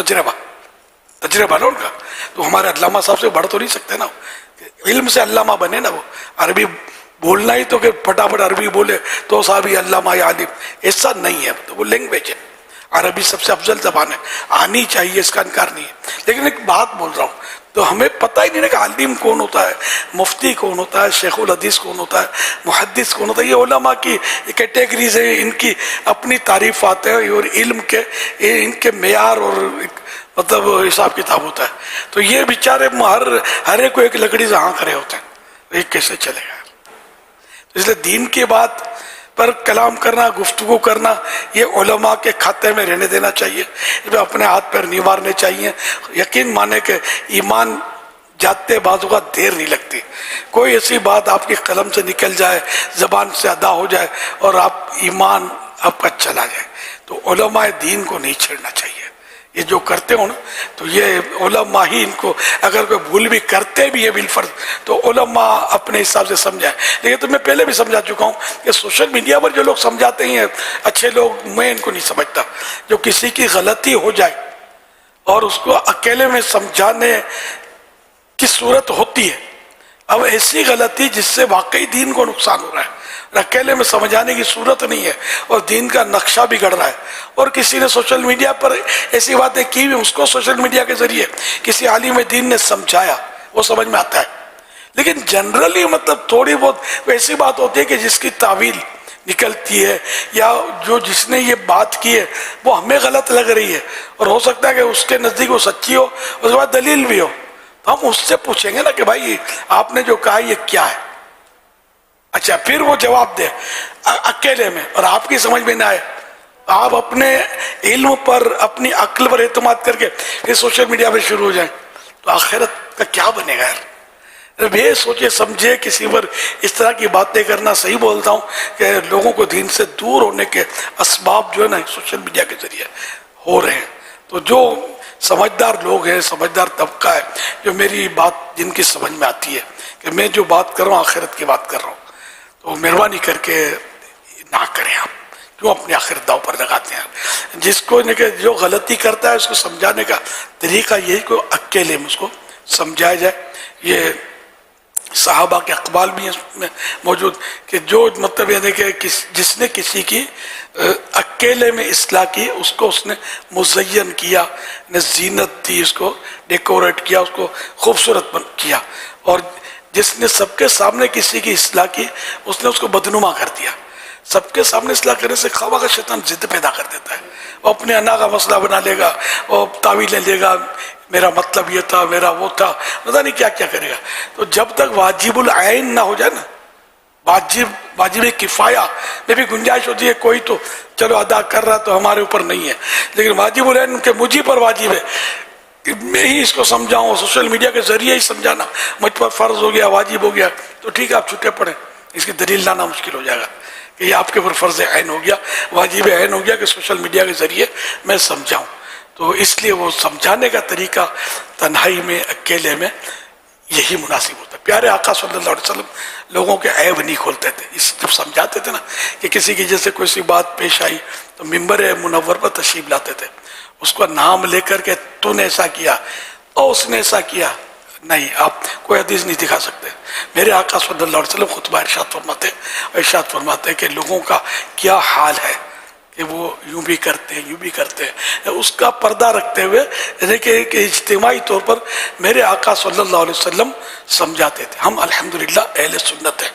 تجربہ نا ان کا. تو ہمارے علامہ صاحب سے بڑھ تو نہیں سکتے نا، علم سے علامہ بنے نا. وہ عربی بولنا ہی تو کہ فٹافٹ عربی بولے تو صحابی علامہ یا عالم، ایسا نہیں ہے. تو وہ لینگویج ہے، عربی سب سے افضل زبان ہے، آنی چاہیے، اس کا انکار نہیں ہے. لیکن ایک بات بول رہا ہوں، تو ہمیں پتہ ہی نہیں ہے کہ عالم کون ہوتا ہے، مفتی کون ہوتا ہے، شیخ الحدیث کون ہوتا ہے، محدث کون ہوتا ہے. یہ علماء کی کیٹیگریز ہیں، ان کی اپنی تعریفات ہیں اور علم کے ان کے معیار اور مطلب حساب کتاب ہوتا ہے. تو یہ بیچارے ہر ایک کو ایک لکڑی سے ہانک رہے ہوتے ہیں، ایک کیسے چلے گا. اس لیے دین کی بات پر کلام کرنا، گفتگو کرنا، یہ علماء کے کھاتے میں رہنے دینا چاہیے. اس میں اپنے ہاتھ پیر نہیں مارنے چاہیے. یقین مانے کہ ایمان جاتے بعض اوقات دیر نہیں لگتی. کوئی ایسی بات آپ کی قلم سے نکل جائے، زبان سے ادا ہو جائے اور ایمان آپ کا چلا جائے. تو علماء دین کو نہیں چھیڑنا چاہیے. یہ جو کرتے ہو نا، تو یہ علماء ہی ان کو، اگر کوئی بھول بھی کرتے بھی ہے بالفرض، تو علماء اپنے حساب سے سمجھائیں. لیکن تو میں پہلے بھی سمجھا چکا ہوں کہ سوشل میڈیا پر جو لوگ سمجھاتے ہیں اچھے لوگ، میں ان کو نہیں سمجھتا. جو کسی کی غلطی ہو جائے اور اس کو اکیلے میں سمجھانے کی صورت ہوتی ہے، اب ایسی غلطی جس سے واقعی دین کو نقصان ہو رہا ہے، اکیلے میں سمجھانے کی صورت نہیں ہے اور دین کا نقشہ بگڑ رہا ہے، اور کسی نے سوشل میڈیا پر ایسی باتیں کی بھی، اس کو سوشل میڈیا کے ذریعے کسی عالم دین نے سمجھایا، وہ سمجھ میں آتا ہے. لیکن جنرلی مطلب تھوڑی بہت ایسی بات ہوتی ہے کہ جس کی تعویل نکلتی ہے، یا جس نے یہ بات کی ہے وہ ہمیں غلط لگ رہی ہے، اور ہو سکتا ہے کہ اس کے نزدیک وہ سچی ہو، اس کے بعد دلیل بھی ہو. تو ہم اس سے پوچھیں گے نا کہ بھائی آپ نے جو کہا یہ کیا ہے. اچھا، پھر وہ جواب دے اکیلے میں اور آپ کی سمجھ میں نہ آئے، آپ اپنے علم پر، اپنی عقل پر اعتماد کر کے پھر سوشل میڈیا پہ شروع ہو جائیں، تو آخرت کا کیا بنے گا یار. یہ سوچے سمجھے کسی پر اس طرح کی باتیں کرنا. صحیح بولتا ہوں کہ لوگوں کو دین سے دور ہونے کے اسباب جو ہے نا سوشل میڈیا کے ذریعے ہو رہے ہیں. تو جو سمجھدار لوگ ہیں، سمجھدار طبقہ ہے، جو میری بات جن کی سمجھ میں آتی ہے کہ میں جو بات کر رہا ہوں آخرت کی بات کر رہا ہوں، تو مہربانی کر کے نہ کریں. آپ کیوں اپنی آخرت داؤ پر لگاتے ہیں؟ جس کو جو غلطی کرتا ہے اس کو سمجھانے کا طریقہ یہی کہ اکیلے میں اس کو سمجھایا جائے. یہ صحابہ کے اقوال بھی ہیں موجود کہ جو مطلب یہ کہ جس نے کسی کی اکیلے میں اصلاح کی، اس کو اس نے مزین کیا، نے زینت دی، اس کو ڈیکوریٹ کیا، اس کو خوبصورت کیا. اور جس نے سب کے سامنے کسی کی اصلاح کی، اس نے اس کو بدنما کر دیا. سب کے سامنے اصلاح کرنے سے خواہ کا شیطان ضد پیدا کر دیتا ہے، وہ اپنے انا کا مسئلہ بنا لے گا، وہ تعویلیں لے گا، میرا مطلب یہ تھا، میرا وہ تھا، پتہ نہیں کیا کیا کرے گا. تو جب تک واجب العین نہ ہو جائے نا، واجب کفایہ میں بھی گنجائش ہوتی ہے، کوئی تو چلو ادا کر رہا تو ہمارے اوپر نہیں ہے، لیکن واجب العین کہ مجھے پر واجب ہے کہ میں ہی اس کو سمجھاؤں، سوشل میڈیا کے ذریعے ہی سمجھانا مجھ پر فرض ہو گیا، واجب ہو گیا، تو ٹھیک ہے آپ چھٹے پڑیں. اس کی دلیل لانا مشکل ہو جائے گا کہ یہ آپ کے اوپر فرض عین ہو گیا، واجب عین ہو گیا کہ سوشل میڈیا کے ذریعے میں سمجھاؤں. تو اس لیے وہ سمجھانے کا طریقہ تنہائی میں، اکیلے میں یہی مناسب ہوتا ہے. پیارے آقا صلی اللہ علیہ وسلم لوگوں کے عیب نہیں کھولتے تھے. جب سمجھاتے تھے نا کہ کسی کی جیسے کوئی سی بات پیش آئی تو ممبر منور پر تشریف لاتے تھے، اس کو نام لے کر کے تو نے ایسا کیا اور اس نے ایسا کیا، نہیں، آپ کوئی حدیث نہیں دکھا سکتے. میرے آقا صلی اللہ علیہ وسلم خطبہ ارشاد فرماتے کہ لوگوں کا کیا حال ہے کہ وہ یوں بھی کرتے ہیں، یوں بھی کرتے ہیں. اس کا پردہ رکھتے ہوئے یعنی کہ اجتماعی طور پر میرے آقا صلی اللہ علیہ وسلم سمجھاتے تھے. ہم الحمدللہ اہل سنت ہیں،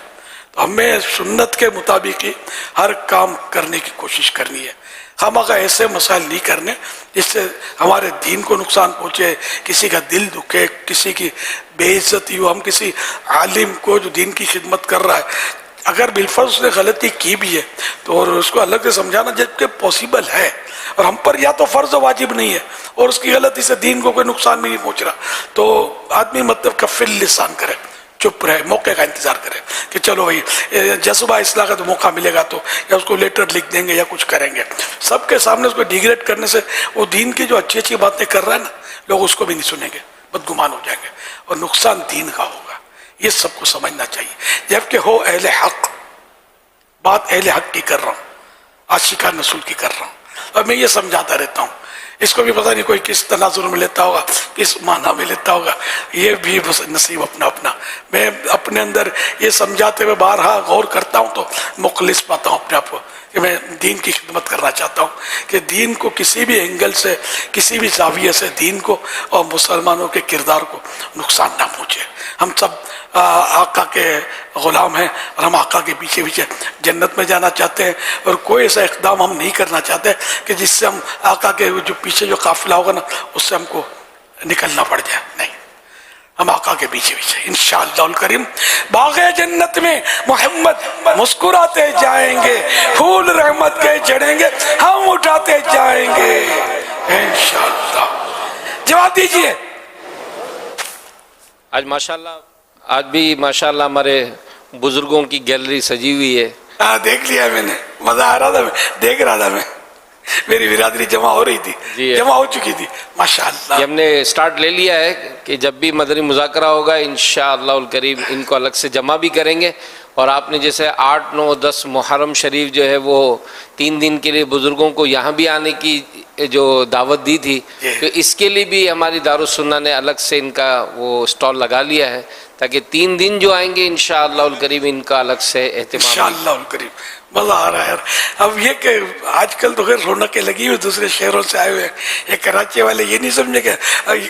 تو ہمیں سنت کے مطابق ہی ہر کام کرنے کی کوشش کرنی ہے. خامخواہ ایسے مسائل نہیں کرنے جس سے ہمارے دین کو نقصان پہنچے، کسی کا دل دکھے، کسی کی بے عزتی ہو. ہم کسی عالم کو جو دین کی خدمت کر رہا ہے اگر بالفرض اس نے غلطی کی بھی ہے تو اور اس کو الگ سے سمجھانا جبکہ پاسبل ہے، اور ہم پر یا تو فرض و واجب نہیں ہے اور اس کی غلطی سے دین کو کوئی نقصان بھی نہیں پہنچ رہا، تو آدمی مطلب کفل لسان کرے، چپ رہے، موقع کا انتظار کرے کہ چلو بھائی جذبہ اصلاح کا تو موقع ملے گا تو یا اس کو لیٹر لکھ دیں گے یا کچھ کریں گے. سب کے سامنے اس کو ڈیگریڈ کرنے سے وہ دین کی جو اچھی اچھی باتیں کر رہا ہے نا، لوگ اس کو بھی نہیں سنیں گے، بدگمان ہو جائیں گے اور نقصان دین کا ہوگا. یہ سب کو سمجھنا چاہیے. جبکہ ہو اہل حق، بات اہل حق کی کر رہا ہوں، عاشقان رسول کی کر رہا ہوں، اور میں یہ سمجھاتا رہتا ہوں. اس کو بھی پتہ نہیں کوئی کس تناظر میں لیتا ہوگا، کس معنی میں لیتا ہوگا، یہ بھی بس نصیب اپنا اپنا. میں اپنے اندر یہ سمجھاتے ہوئے بارہا غور کرتا ہوں تو مخلص پاتا ہوں اپنے آپ کو کہ میں دین کی خدمت کرنا چاہتا ہوں کہ دین کو کسی بھی اینگل سے، کسی بھی زاویے سے دین کو اور مسلمانوں کے کردار کو نقصان نہ پہنچے. ہم سب آقا کے غلام ہیں اور ہم آقا کے پیچھے پیچھے جنت میں جانا چاہتے ہیں، اور کوئی ایسا اقدام ہم نہیں کرنا چاہتے کہ جس سے ہم آقا کے جو پیچھے جو قافلہ ہوگا نا اس سے ہم کو نکلنا پڑ جائے. نہیں، ہم آقا کے پیچھے پیچھے انشاءاللہ الکریم باغ جنت میں محمد مسکراتے جائیں گے، پھول رحمت کے جڑیں گے، ہم اٹھاتے جائیں گے انشاءاللہ. جواب دیجئے. آج ماشاءاللہ، آج بھی ماشاءاللہ ہمارے بزرگوں کی گیلری سجی ہوئی ہے. دیکھ لیا میں نے، مزہ آ رہا تھا، میں دیکھ رہا تھا، میں میری برادری جمع ہو رہی تھی، جمع ہو چکی تھی ماشاءاللہ. یہ ہم نے سٹارٹ لے لیا ہے کہ جب بھی مدنی مذاکرہ ہوگا انشاءاللہ الکریم ان کو الگ سے جمع بھی کریں گے. اور آپ نے جیسے 8، 9، 10 محرم شریف جو ہے وہ 3 دن کے لیے بزرگوں کو یہاں بھی آنے کی جو دعوت دی تھی، تو اس کے لیے بھی ہماری دارالسنہ نے الگ سے ان کا وہ سٹال لگا لیا ہے تاکہ 3 دن جو آئیں گے انشاءاللہ الکریم ان کا الگ سے اہتمام. انشاءاللہ الکریم مزہ آ رہا ہے. اب یہ کہ آج کل تو خیر رونقیں لگی ہوئی دوسرے شہروں سے آئے ہوئے ہیں. یہ کراچی والے یہ نہیں سمجھے کہ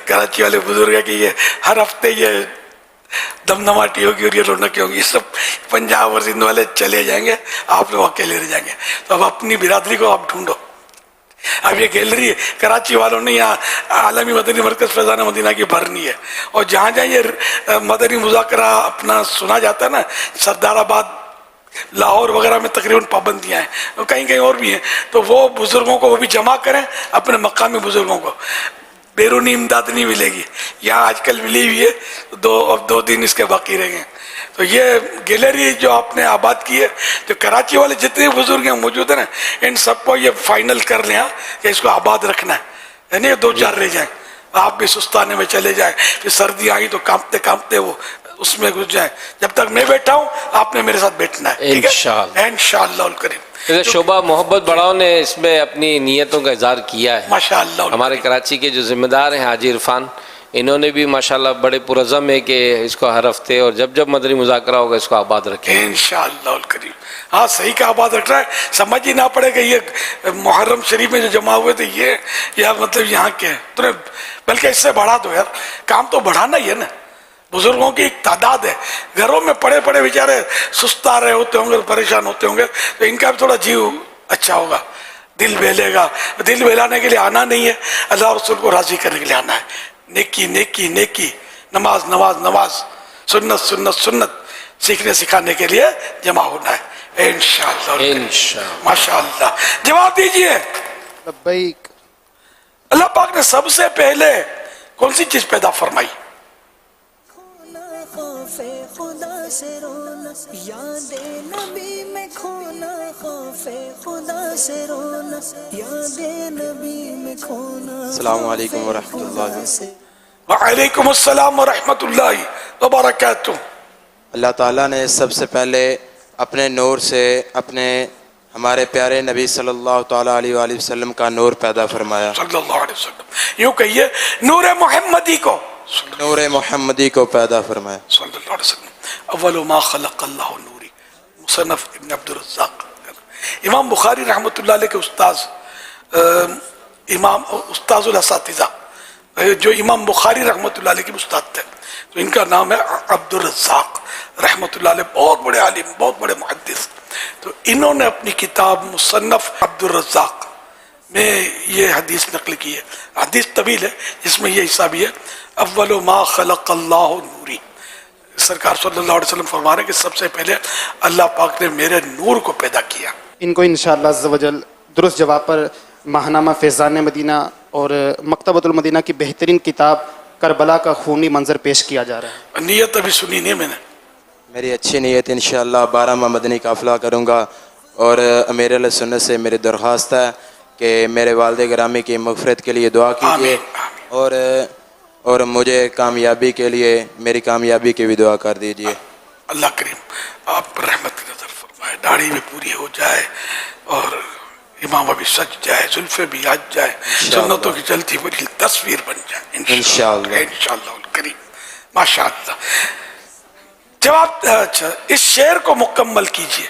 کراچی والے بزرگ ہیں کہ یہ ہر ہفتے یہ دمدماٹی ہوگی اور یہ رونقیں ہوگی. سب پنجاب اور سندھ والے چلے جائیں گے، آپ لوگ اکیلے رہ جائیں گے. تو اب اپنی برادری کو آپ ڈھونڈو. اب یہ گیلری کراچی والوں نے یہاں عالمی مدنی مرکز فیضان مدینہ کی بھرنی ہے، اور جہاں جہاں یہ مدنی مذاکرہ اپنا سنا جاتا ہے نا، سردار آباد، لاہور وغیرہ میں تقریباً پابندیاں ہیں، کہیں کہیں اور بھی ہیں، تو وہ بزرگوں کو وہ بھی جمع کریں، اپنے مقامی بزرگوں کو. بیرونی امداد نہیں ملے گی، یہاں آج کل ملی ہوئی ہے، 2 دن اس کے باقی رہ گئے. تو یہ گیلری جو آپ نے آباد کی ہے، جو کراچی والے جتنے بزرگ ہیں موجود ہیں نا، ان سب کو یہ فائنل کر لیں کہ اس کو آباد رکھنا ہے، یعنی 2-4 رہ جائیں. آپ بھی سستانے میں چلے جائیں، پھر سردی آئی تو کانپتے کانپتے وہ اس میں گھس جائیں. جب تک میں بیٹھا ہوں آپ نے میرے ساتھ بیٹھنا ہے انشاءاللہ الکریم. شعبہ محبت بڑاؤ نے اس میں اپنی نیتوں کا اظہار کیا ہے ماشاءاللہ. ہمارے کراچی کے جو ذمہ دار ہیں حاجی عرفان، انہوں نے بھی ماشاءاللہ بڑے پرعزم ہے کہ اس کو ہر ہفتے اور جب مدنی مذاکرہ ہوگا اس کو آباد رکھیں انشاءاللہ الکریم. ہاں صحیح کا آباد رکھ رہا ہے. سمجھ ہی نہ پڑے کہ یہ محرم شریف میں جو جمع ہوئے تھے یہ یا مطلب یہاں کے ہیں، بلکہ اس سے بڑھا دو یار. کام تو بڑھانا ہی ہے نا. بزرگوں کی ایک تعداد ہے، گھروں میں پڑے پڑے بیچارے سستا رہے ہوتے ہوں گے، پریشان ہوتے ہوں گے، تو ان کا بھی تھوڑا جیو اچھا ہوگا، دل بہلے گا. دل بہلانے کے لیے آنا نہیں ہے، اللہ اور رسول کو راضی کرنے کے لیے آنا ہے. نیکی نیکی نیکی، نماز نماز نماز، سنت سنت سنت سیکھنے سکھانے کے لیے جمع ہونا ہے انشاءاللہ. ماشاءاللہ. جواب دیجئے. لبیک. اللہ پاک نے سب سے پہلے کون سی چیز پیدا فرمائی؟ خدا سے رونا، یاد نبی میں کھونا، خوف خدا سے رونا، یاد نبی میں کھونا. السلام علیکم ورحمۃ اللہ. وعلیکم السلام ورحمۃ اللہ وبرکاتہ. اللہ تعالیٰ نے سب سے پہلے اپنے نور سے اپنے ہمارے پیارے نبی صلی اللہ تعالیٰ علیہ وآلہ وسلم کا نور پیدا فرمایا. صلی اللہ علیہ وسلم. یوں کہیے نور محمدی کو، نور محمدی کو پیدا فرمایا. صلی اللہ علیہ وسلم. اول ما خلق اللہ نوری. مصنف ابن عبد الرزاق. امام بخاری رحمۃ اللہ علیہ کے استاذ، امام استاذ الاساتذہ جو امام بخاری رحمۃ اللہ علیہ کے استاد تھے، تو ان کا نام ہے عبد الرزاق رحمۃ اللہ علیہ، بہت بڑے عالم، بہت بڑے محدث. تو انہوں نے اپنی کتاب مصنف عبد الرزاق میں یہ حدیث نقل کی ہے. حدیث طویل ہے، جس میں یہ حصہ بھی ہے، اول ما خلق اللہ نوری. سرکار صلی اللہ علیہ وسلم فرما رہے ہیں کہ سب سے پہلے اللہ پاک نے میرے نور کو پیدا کیا. ان کو انشاءاللہ عز و جل درست جواب پر ماہنامہ فیضان مدینہ اور مکتبۃ المدینہ کی بہترین کتاب کربلا کا خونی منظر پیش کیا جا رہا ہے. نیت ابھی سنی نہیں میں نے. میری اچھی نیت انشاءاللہ 12 مدنی قافلہ کروں گا، اور امیر علیہ سنت سے میری درخواست ہے کہ میرے والد گرامی کی مغفرت کے لیے دعا کیجیے، اور مجھے کامیابی کے لیے میری کامیابی کی بھی دعا کر دیجیے. اللہ کریم آپ پر رحمت کی نظر فرمائے، داڑھی بھی پوری ہو جائے اور امام بھی سج جائے، زلفیں بھی آج جائے، سنتوں کی چلتی بڑی تصویر بن جائے انشاءاللہ الکریم. ماشاءاللہ. جواب اچھا، اس شعر کو مکمل کیجئے.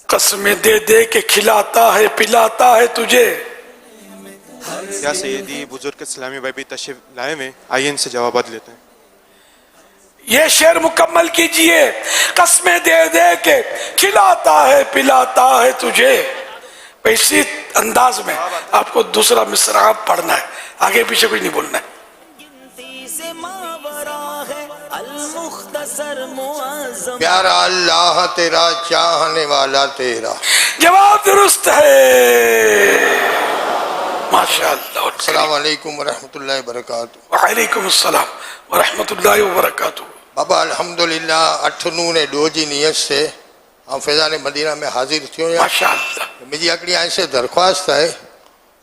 قسمیں دے دے کے کھلاتا ہے پلاتا ہے تجھے. یا سیدی بزرگ اسلامی بھائی بھی تشریف لائے ہوئے، آئیے ان سے جوابات لیتے ہیں. یہ شعر مکمل کیجئے. قسمیں دے دے کے کھلاتا ہے پلاتا ہے تجھے. اسی انداز میں آپ کو دوسرا مصرع پڑھنا ہے، آگے پیچھے کچھ نہیں بولنا ہے. پیارا اللہ تیرا، چاہنے والا تیرا. جواب درست ہے. ماشاءاللہ. السلام علیکم ورحمۃ اللہ وبرکاتہ. وعلیکم السلام ورحمۃ اللہ وبرکاتہ. بابا الحمدللہ 8 نے ڈو جی نیت سے ہم فیضان مدینہ میں حاضر تھیوں. ماشاءاللہ. مجھے اکڑی آئیں سے درخواست ہے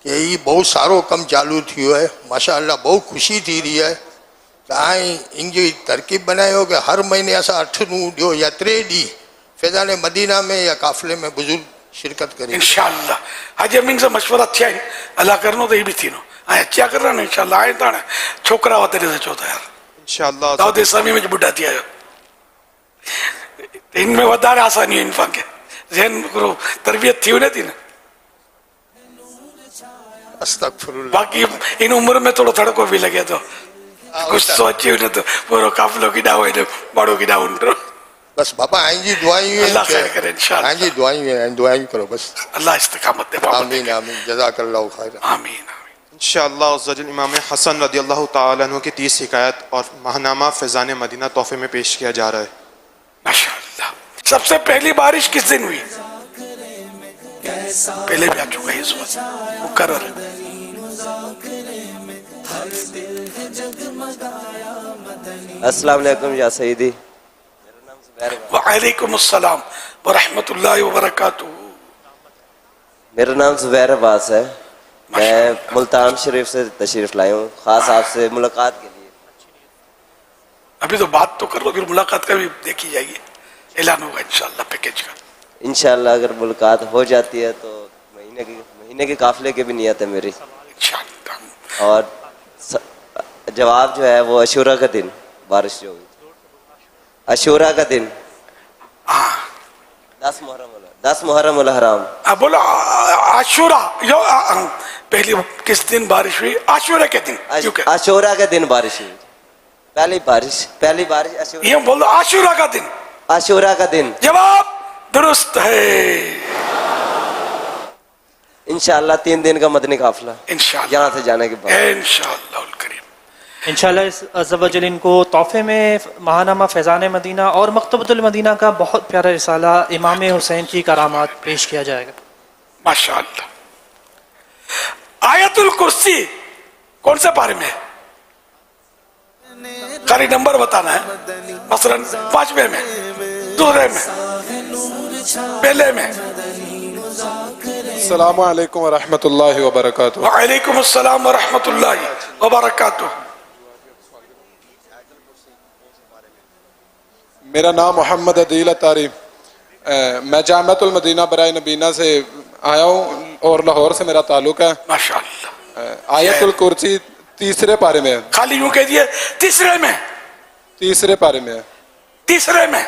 کہ یہ بہت سارو کم چالو تھیو ہے، ماشاءاللہ بہت خوشی تھی رہی ہے. آئیں ان جو ترکیب بنائے ہو کہ ہر مہینے ایسا 8 ڈیو یا 3 ڈی فیضان مدینہ میں یا قافلے میں بزرگ شرکت کریں انشاءاللہ. حاجی امین سے مشورہ تھیا اللہ کرنو تو یہ بھی تھی نو آئیں اچھا کر رہا نا انشاءاللہ. آئیں تانے چھوکرا ہوا تیرے سے چوتا یار انشاءاللہ. داؤد اسلامی میں جو بڑھا دیا ہے ان میں ودار آسانی ہے انفاق کے ذہن کرو تربیت تھی انہیں تھی نا. استغفراللہ. باقی ان عمر میں تھوڑا تھڑکو بھی لگے تو کچھ سوچی انہیں تو پورا قافلوں کی ڈاؤ ہے بڑوں کی ڈاؤ انٹرو. بس بابا آئیں جی دعائیں ہیں. اللہ خیر کرے انشاءاللہ. آئیں جی دعائیں کرو بس. اللہ استقامت دے. آمین آمین. جزاک اللہ خیر. آمین. انشاءاللہ عزوجل امام حسن رضی اللہ تعالیٰ عنہ کی 30 حکایت اور ماہنامہ فیضان مدینہ تحفے میں پیش کیا جا رہا ہے. ماشاءاللہ. سب سے پہلی بارش کس دن ہوئی؟ پہلے بھی آ چکا ہے اس وقت مقرر. السلام علیکم یا سیدی. وعلیکم السلام ورحمۃ اللہ وبرکاتہ. میرا نام زبیر عباس ہے، میں ملتان شریف سے تشریف لائی ہوں خاص آپ سے ملاقات کے لیے. ابھی تو بات تو کر لو، پھر ملاقات کا بھی دیکھی جائے گی، اعلان ہوگا انشاءاللہ پیکیج کا. انشاءاللہ اگر ملاقات ہو جاتی ہے تو مہینے کے قافلے کی بھی نیت ہے میری. اور جواب جو ہے وہ عاشورہ کا دن بارش جو ہوئی، عاشورہ کا دن 10 محرم الحرام. بولو عاشورہ پہلی کس دن بارش ہوئی؟ عاشورہ کے دن. عاشورہ کے دن بارش ہوئی، پہلی بارش. یہ بولو عاشورہ کا دن. عاشورہ کا دن. جواب درست ہے. انشاءاللہ 3 دن کا مدنی قافلہ انشاءاللہ یہاں سے جانے کے بعد انشاءاللہ الکریم. انشاءاللہ اس عز و جل ان کو تحفے میں ماہنامہ فیضان مدینہ اور مکتبۃ المدینہ کا بہت پیارا رسالہ امام حسین کی کرامات پیش کیا جائے گا. ماشاءاللہ. آیت الکرسی کون سے پارے میں ہے؟ خالی نمبر بتانا ہے، مثلا 5ویں میں، 2 میں، پہلے میں. السلام علیکم ورحمۃ اللہ وبرکاتہ. وعلیکم السلام ورحمۃ اللہ وبرکاتہ. میرا نام محمد عدیل اتاری، میں جامعۃ المدینہ برائے نبینہ سے آیا ہوں اور لاہور سے میرا تعلق ہے. ماشاءاللہ. آیت الکرسی 3 پارے میں ہے. خالی یوں کہہ دیے 3 میں. 3 پارے میں ہے. 3 میں.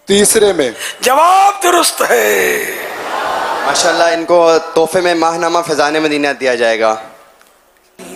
3 میں. جواب درست ہے. ماشاءاللہ ان کو تحفے میں ماہنامہ فیضان مدینہ دیا جائے گا.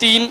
3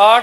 8,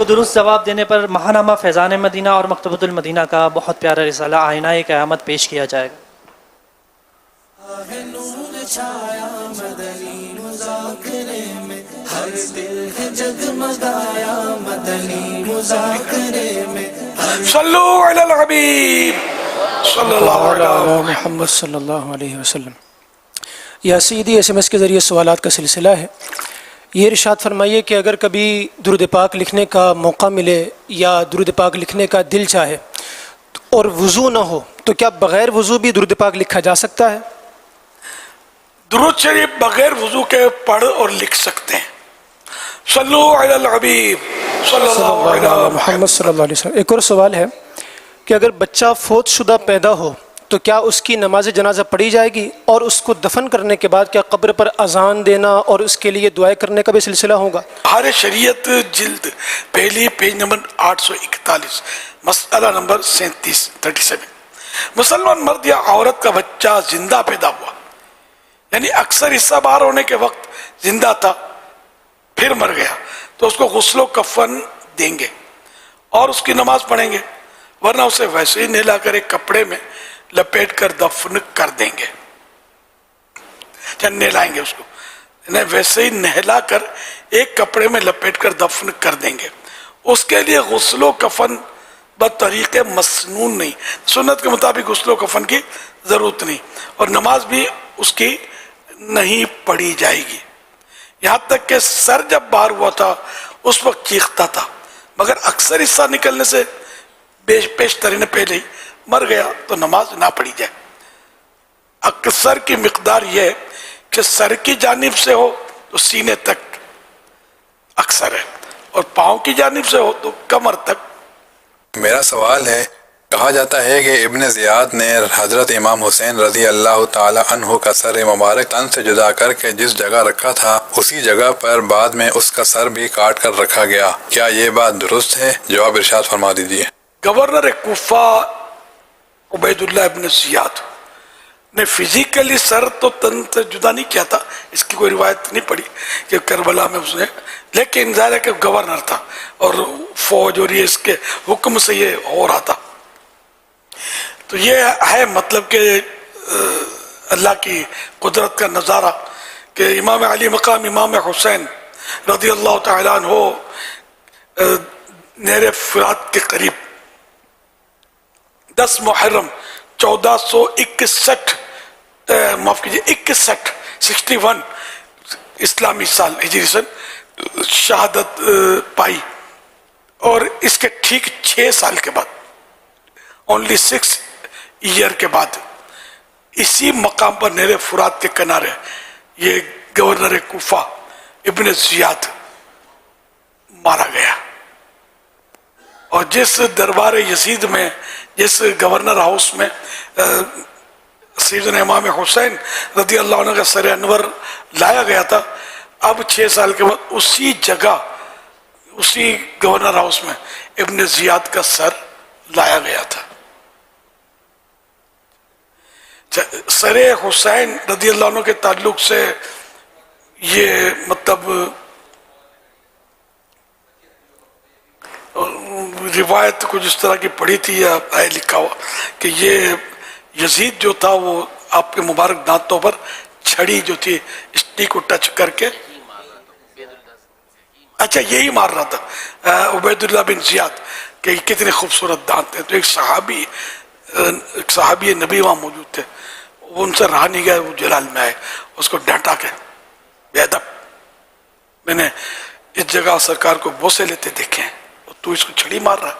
کو درست جواب دینے پر ماہنامہ فیضان مدینہ اور مکتبۃ المدینہ کا بہت پیارا رسالہ آئینہ قیامت پیش کیا جائے گا۔ نور چھایا مدنی مذاکرے میں، ہر دل ہے جگمگایا مدنی مذاکرے میں۔ صلو علی الحبیب صلی اللہ علیہ محمد صلی اللہ علیہ وسلم۔ یا سیدی ایس ایم ایس کے ذریعے سوالات کا سلسلہ ہے۔ یہ ارشاد فرمائیے کہ اگر کبھی درود پاک لکھنے کا موقع ملے یا درود پاک لکھنے کا دل چاہے اور وضو نہ ہو تو کیا بغیر وضو بھی درود پاک لکھا جا سکتا ہے؟ درود شریف بغیر وضو کے پڑھ اور لکھ سکتے ہیں۔ صلو علی الحبیب صلی اللہ علیہ محمد صلی اللہ علیہ وسلم۔ ایک اور سوال ہے کہ اگر بچہ فوت شدہ پیدا ہو تو کیا اس کی نماز جنازہ پڑھی جائے گی، اور اس کو دفن کرنے کے بعد کیا قبر پر اذان دینا اور اس کے لیے دعائیں کرنے کا بھی سلسلہ ہوگا؟ ہر شریعت جلد پہلی پیج نمبر 841 مسئلہ نمبر 37 مسلمان مرد یا عورت کا بچہ زندہ پیدا ہوا، یعنی اکثر حصہ باہر ہونے کے وقت زندہ تھا پھر مر گیا، تو اس کو غسل و کفن دیں گے اور اس کی نماز پڑھیں گے، ورنہ اسے ویسے ہی نہلا کر ایک کپڑے میں لپیٹ کر دفن کر دیں گے، نہلائیں گے اس کو، ویسے ہی نہلا کر ایک کپڑے میں لپیٹ کر دفن کر دیں گے۔ اس کے لیے غسل و کفن بطریق مسنون نہیں، سنت کے مطابق غسل و کفن کی ضرورت نہیں، اور نماز بھی اس کی نہیں پڑھی جائے گی۔ یہاں تک کہ سر جب باہر ہوا تھا اس وقت چیختا تھا، مگر اکثر حصہ نکلنے سے پیشتری نے پہلے ہی مر گیا تو نماز نہ پڑھی جائے۔ اکثر کی مقدار یہ ہے کہ سر کی جانب سے ہو تو سینے تک اکثر ہے، اور پاؤں کی جانب سے ہو تو کمر تک۔ میرا سوال ہے، کہا جاتا ہے کہ ابن زیاد نے حضرت امام حسین رضی اللہ تعالی عنہ کا سر مبارک تن سے جدا کر کے جس جگہ رکھا تھا اسی جگہ پر بعد میں اس کا سر بھی کاٹ کر رکھا گیا، کیا یہ بات درست ہے؟ جواب ارشاد فرما دیجیے۔ گورنر کوفہ عبید اللہ ابن زیاد نے فزیکلی سر تو تن سے جدا نہیں کیا تھا، اس کی کوئی روایت نہیں پڑی کہ کربلا میں اس نے، لیکن ظاہر ہے کہ گورنر تھا اور فوج اور یہ اس کے حکم سے یہ ہو رہا تھا۔ تو یہ ہے مطلب کہ اللہ کی قدرت کا نظارہ کہ امام علی مقام امام حسین رضی اللہ تعالیٰ عنہ نہر فرات کے قریب 10 محرم 1461 معاف کیجیے 61 اسلامی سال ہجری سن شہادت پائی، اور اس کے ٹھیک 6 سال کے بعد only 6 ایئر کے بعد اسی مقام پر نہر فرات کے کنارے یہ گورنر کوفہ ابن زیاد مارا گیا۔ اور جس دربار یزید میں، جس گورنر ہاؤس میں سیدنا امام حسین رضی اللہ عنہ کا سر انور لایا گیا تھا، اب 6 سال کے بعد اسی جگہ اسی گورنر ہاؤس میں ابن زیاد کا سر لایا گیا تھا۔ سر حسین رضی اللہ عنہ کے تعلق سے یہ مطلب روایت کچھ اس طرح کی پڑھی تھی یا آئے لکھا ہوا کہ یہ یزید جو تھا وہ آپ کے مبارک دانتوں پر چھڑی جو تھی اسٹی کو ٹچ کر کے، اچھا یہی مار رہا تھا عبید اللہ بن زیاد کہ کتنے خوبصورت دانت ہیں۔ تو ایک صحابی نبی وہاں موجود تھے، وہ ان سے رہا نہیں گیا، وہ جلال میں آئے، اس کو ڈانٹا کے بے ادب، میں نے اس جگہ سرکار کو بوسے لیتے دیکھے ہیں، تو اس کو چھڑی مار رہا،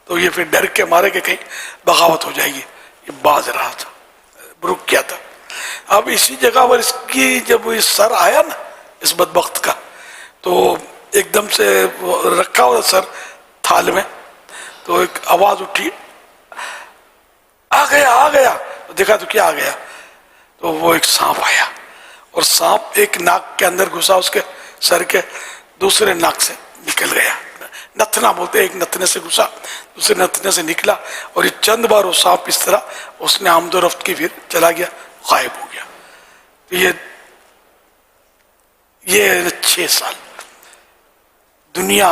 تو یہ پھر ڈر کے مارے کہ کہیں بغاوت ہو جائے گی، یہ باز رہا تھا، رک کیا تھا۔ اب اسی جگہ پر اس کی جب یہ سر آیا نا اس بدبخت کا، تو ایک دم سے رکھا ہوا سر تھال میں، تو ایک آواز اٹھی، آ گیا آ گیا، دیکھا تو کیا آ گیا، تو وہ ایک سانپ آیا، اور سانپ ایک ناک کے اندر گھسا اس کے سر کے، دوسرے ناک سے نکل گیا، نتنا بولتے، ایک نتنے سے گھسا دوسرے نتنے سے نکلا، اور یہ چند بار وہ سانپ اس طرح اس نے آمد و رفت کی، پھر چلا گیا، غائب ہو گیا۔ تو یہ 6 سال دنیا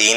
3,